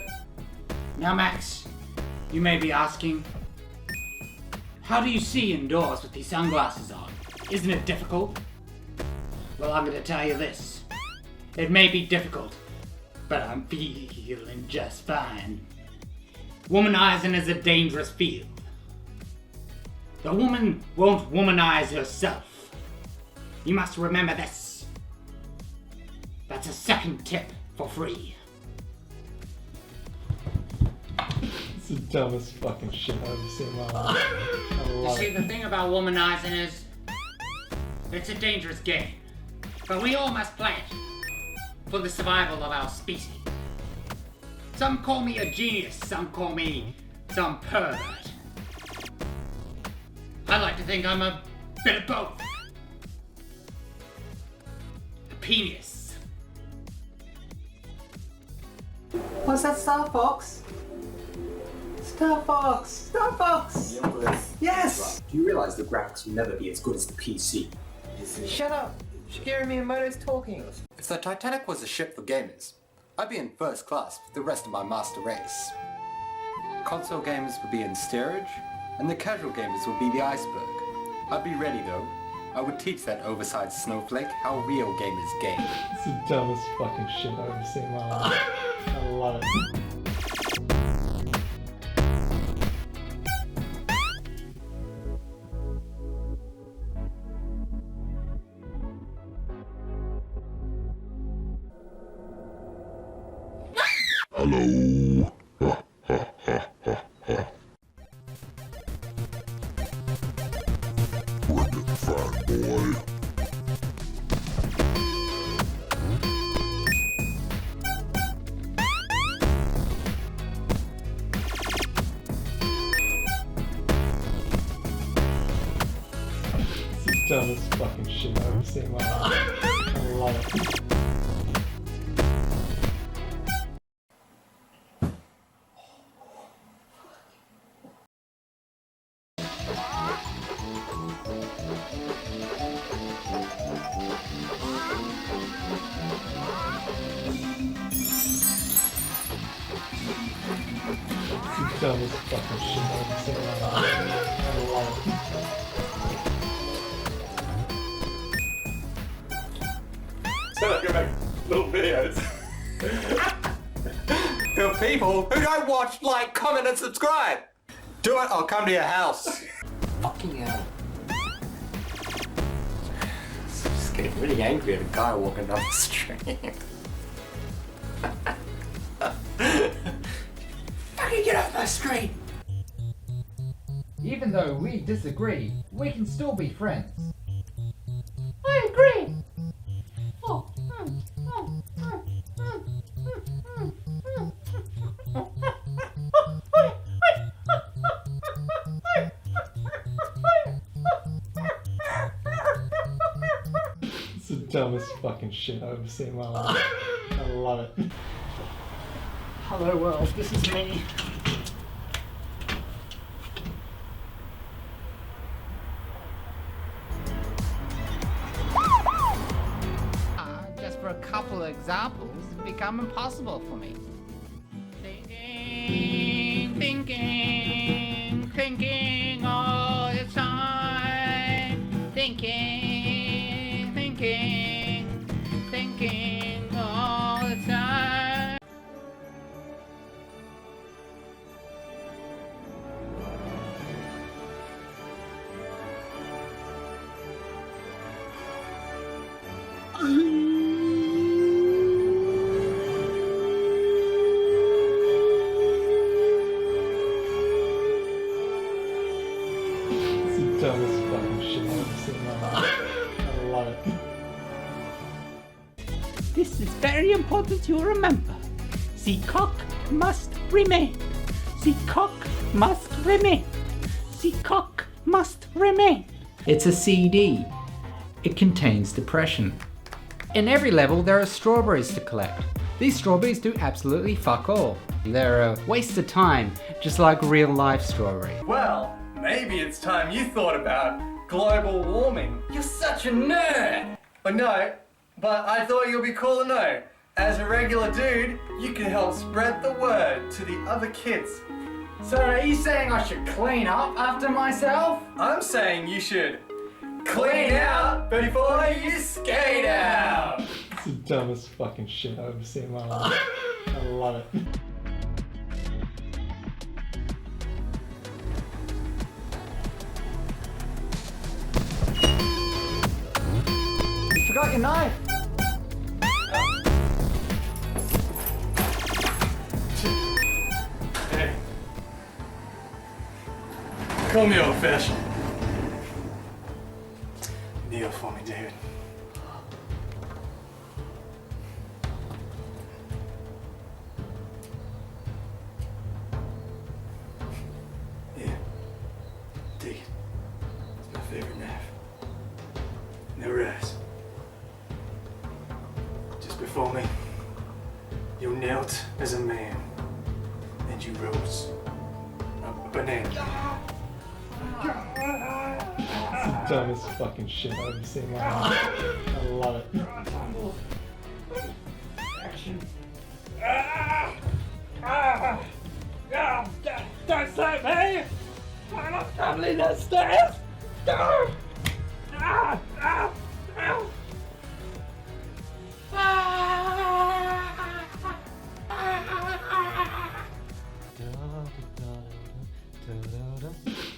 Now, Max, you may be asking, how do you see indoors with these sunglasses on? Isn't it difficult? Well, I'm going to tell you this. It may be difficult, but I'm feeling just fine. Womanizing is a dangerous field. The woman won't womanize herself. You must remember this. That's a second tip for free. It's the dumbest fucking shit I've ever seen in my life. I You love see, it. the thing about womanizing is, it's a dangerous game. But we all must play it for the survival of our species. Some call me a genius, some call me some pervert. I like to think I'm a bit of both. A penis. What's that, Star Fox? Star Fox! Star Fox! Yes! Do you realise the graphics will never be as good as the PC? Shut up! Shigeru Miyamoto's talking. If the Titanic was a ship for gamers, I'd be in first class with the rest of my master race. Console gamers would be in steerage, and the casual gamers would be the iceberg. I'd be ready though, I would teach that oversized snowflake how real gamers game. It's the dumbest fucking shit I've ever seen in my life. I love it. Hello. Bring it, fat boy. It's the dumbest fucking shit I've ever seen in my life. I love it. Dumbest fucking shit I've ever seen in my life. I love it. So I go make little videos. For people who don't watch, like, comment and subscribe. Do it, I'll come to your house. Fucking hell. Just getting really angry at a guy walking down the street. Fucking get off my screen! Even though we disagree, we can still be friends. I agree! It's the dumbest fucking shit I've ever seen in my life. I love it. Hello world, this is me. Just for a couple of examples, it's become impossible for me. Thinking all the time. Thinking all the time. It's the dumbest fucking shit I've ever seen in my life. I love it. This is very important you remember. The cock must remain. The cock must remain. The cock must remain. It's a CD. It contains depression. In every level there are strawberries to collect. These strawberries do absolutely fuck all. They're a waste of time, just like real life strawberry. Well, maybe it's time you thought about global warming. You're such a nerd! I know, but I thought you'd be cool to know. As a regular dude, you can help spread the word to the other kids. So are you saying I should clean up after myself? I'm saying you should clean out before you skate out. It's the dumbest fucking shit I've ever seen in my life. I love it. You forgot your knife. Hey. Call me old fashioned. Kneel for me, David. Yeah. Take it. It's my favorite knife. Now rise. Just before me, you knelt as a man, and you rose a banana. It's the dumbest fucking shit I've ever seen in my life. I love it. Action. Don't save me! I'm not tumbling the stairs! No! No!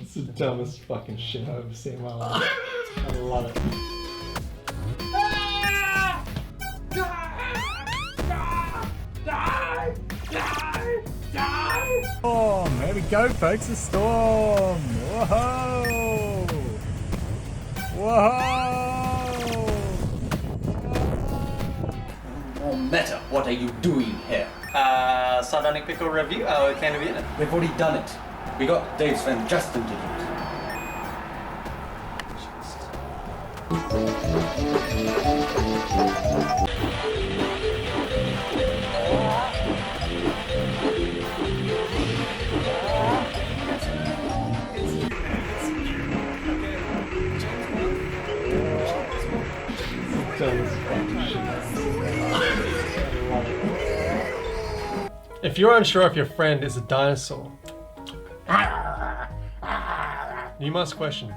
It's the dumbest fucking shit I've ever seen in my life. I love it. Storm! There we go, folks, a storm! Whoa! Whoa! More meta, what are you doing here? Sardonic Pickle review, our can be in it. We've already done it. We got Dave's friend Justin to do it. If you're unsure if your friend is a dinosaur, you must question.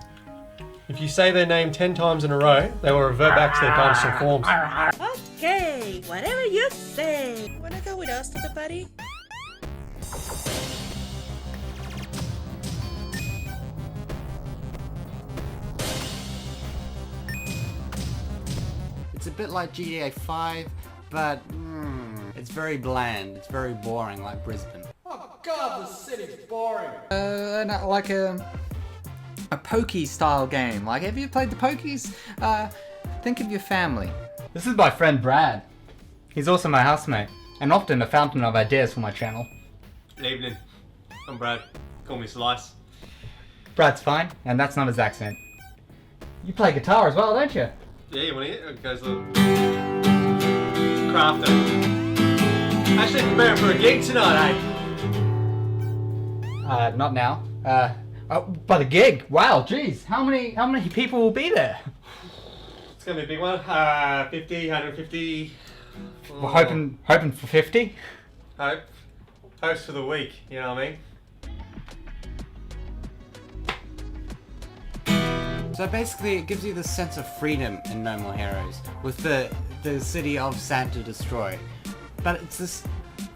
If you say their name 10 times in a row, they will revert back to their dinosaur forms. Okay, whatever you say. Wanna go with us to the party? It's a bit like GTA 5, but it's very bland. It's very boring, like Brisbane. Oh god, the city's boring. Like a pokey style game. Like, have you played the pokies? Think of your family. This is my friend Brad. He's also my housemate, and often a fountain of ideas for my channel. Good evening. I'm Brad. Call me Slice. Brad's fine, and that's not his accent. You play guitar as well, don't you? Yeah, you wanna hear? It goes a little crafter. Actually preparing for a gig tonight, eh? Not now. But a gig. Wow, geez. How many people will be there? It's gonna be a big one. 50, 150. We're hoping for 50. Hopes for the week, you know what I mean? So basically, it gives you the sense of freedom in No More Heroes, with the city of Sand to destroy. But it's this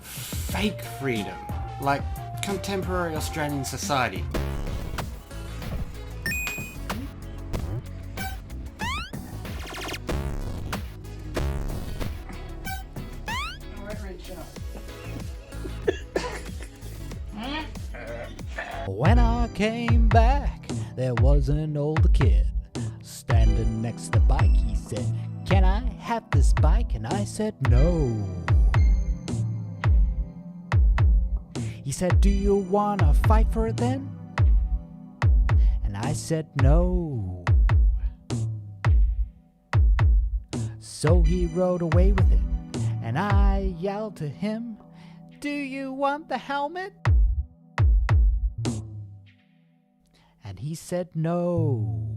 fake freedom, like contemporary Australian society. When I came back, there was an older kid standing next to the bike. He said, "Can I have this bike?" And I said, "No." He said, "Do you wanna fight for it then?" And I said, "No." So he rode away with it, and I yelled to him, "Do you want the helmet?" And he said no.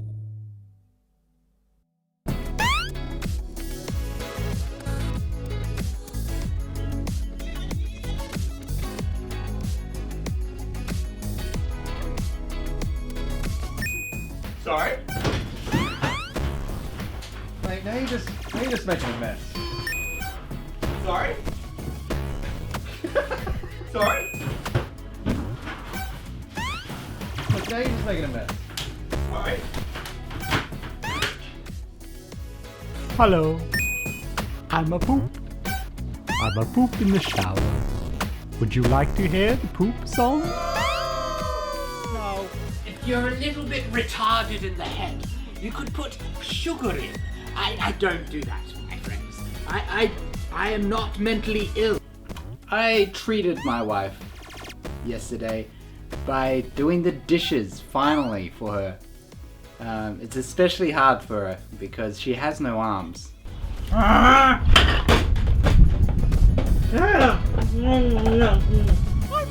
Sorry? Wait, now you're just making a mess. Sorry? Sorry? Look, now you're just making a mess. Sorry? Hello. I'm a poop. I'm a poop in the shower. Would you like to hear the poop song? No. If you're a little bit retarded in the head, you could put sugar in. I don't do that, my friends. I am not mentally ill. I treated my wife yesterday by doing the dishes finally for her. It's especially hard for her because she has no arms. I'm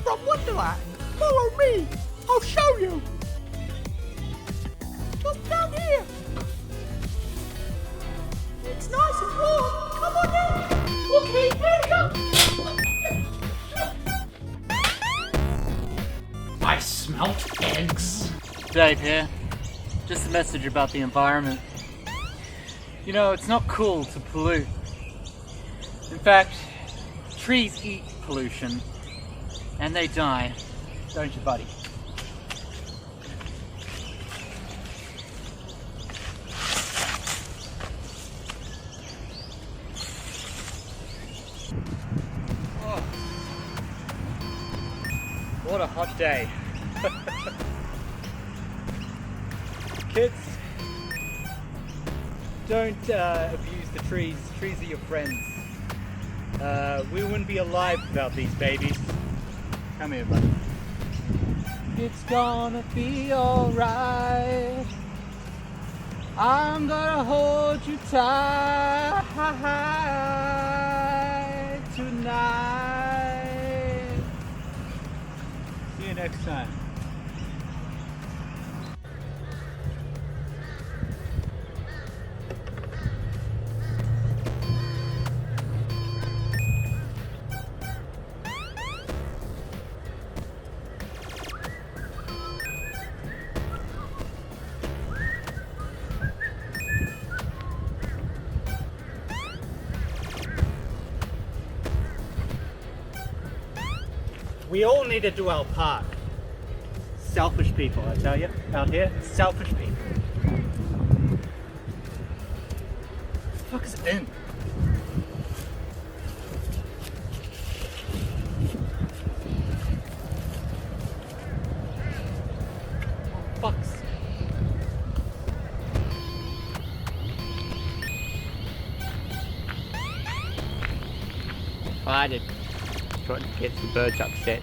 from Wonderland. Follow me. I'll show you. Just down here. It's nice and warm. Come on in. Okay, here we go. I smelt eggs. Dave here. Just a message about the environment. You know, it's not cool to pollute. In fact, trees eat pollution and they die, don't you, buddy? Oh, what a hot day. Kids, don't abuse the trees. Trees are your friends. We wouldn't be alive without these babies. Come here, buddy. It's gonna be alright. I'm gonna hold you tight tonight. See you next time. We all need to do our part. Selfish people, I tell you, out here, selfish people. What the fuck is it in? Oh, fuck's. Ryder trying to get the birds upset.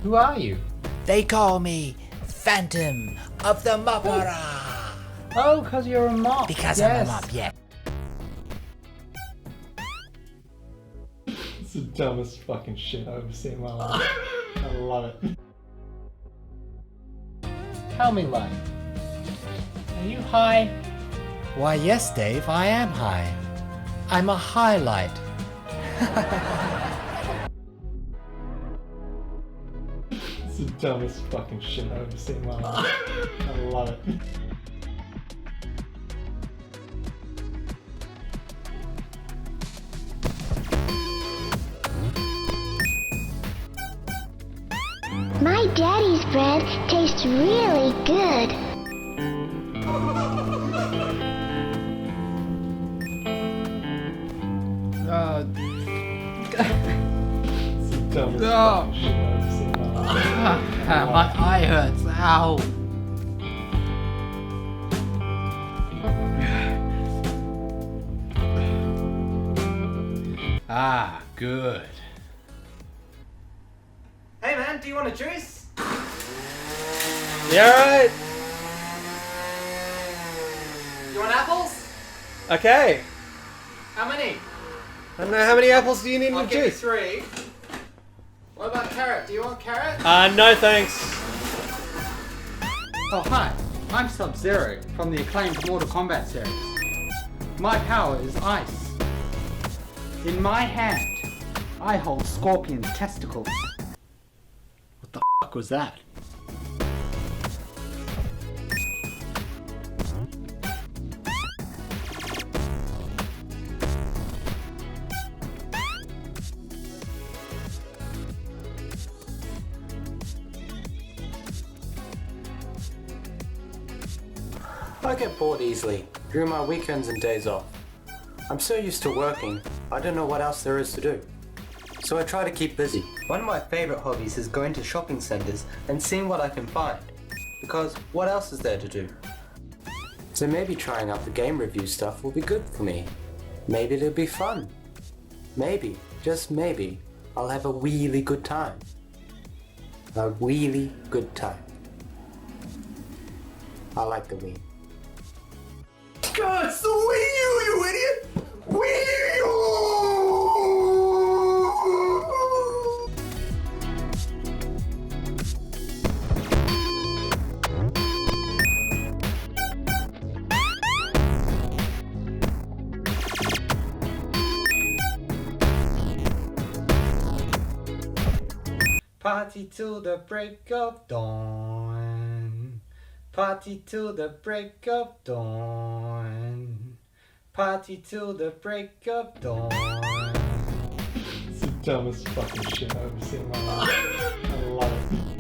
Who are you? They call me Phantom of the Moppera. Oh, because you're a mop. Because yes. I'm a mop, yeah. It's the dumbest fucking shit I've ever seen in my life. I love it. Tell me, Lane. Are you high? Why, yes, Dave, I am high. I'm a highlight. It's the dumbest fucking shit I've ever seen in my life. I love it. My daddy's bread tastes really good. It's the dumbest Oh. fucking shit I've ever seen in my life. My eye hurts. Ow. Ah, good. Hey man, do you want a juice? Yeah, alright. You want apples? Okay. How many? I don't know, how many apples do you need in I'll the give you juice? 3. What about carrot? Do you want carrot? No thanks. Oh, hi. I'm Sub-Zero from the acclaimed Mortal Kombat series. My power is ice. In my hand, I hold Scorpion's testicles. What the fuck was that? I get bored easily during my weekends and days off. I'm so used to working, I don't know what else there is to do. So I try to keep busy. One of my favorite hobbies is going to shopping centers and seeing what I can find. Because what else is there to do? So maybe trying out the game review stuff will be good for me. Maybe it'll be fun. Maybe, just maybe, I'll have a really good time. A really good time. I like the Wii. God, it's the Wii U, you idiot! Wii U! Party till the break of dawn. Party till the break of dawn. Party till the break of dawn. It's the dumbest fucking shit I've ever seen in my life. I love it.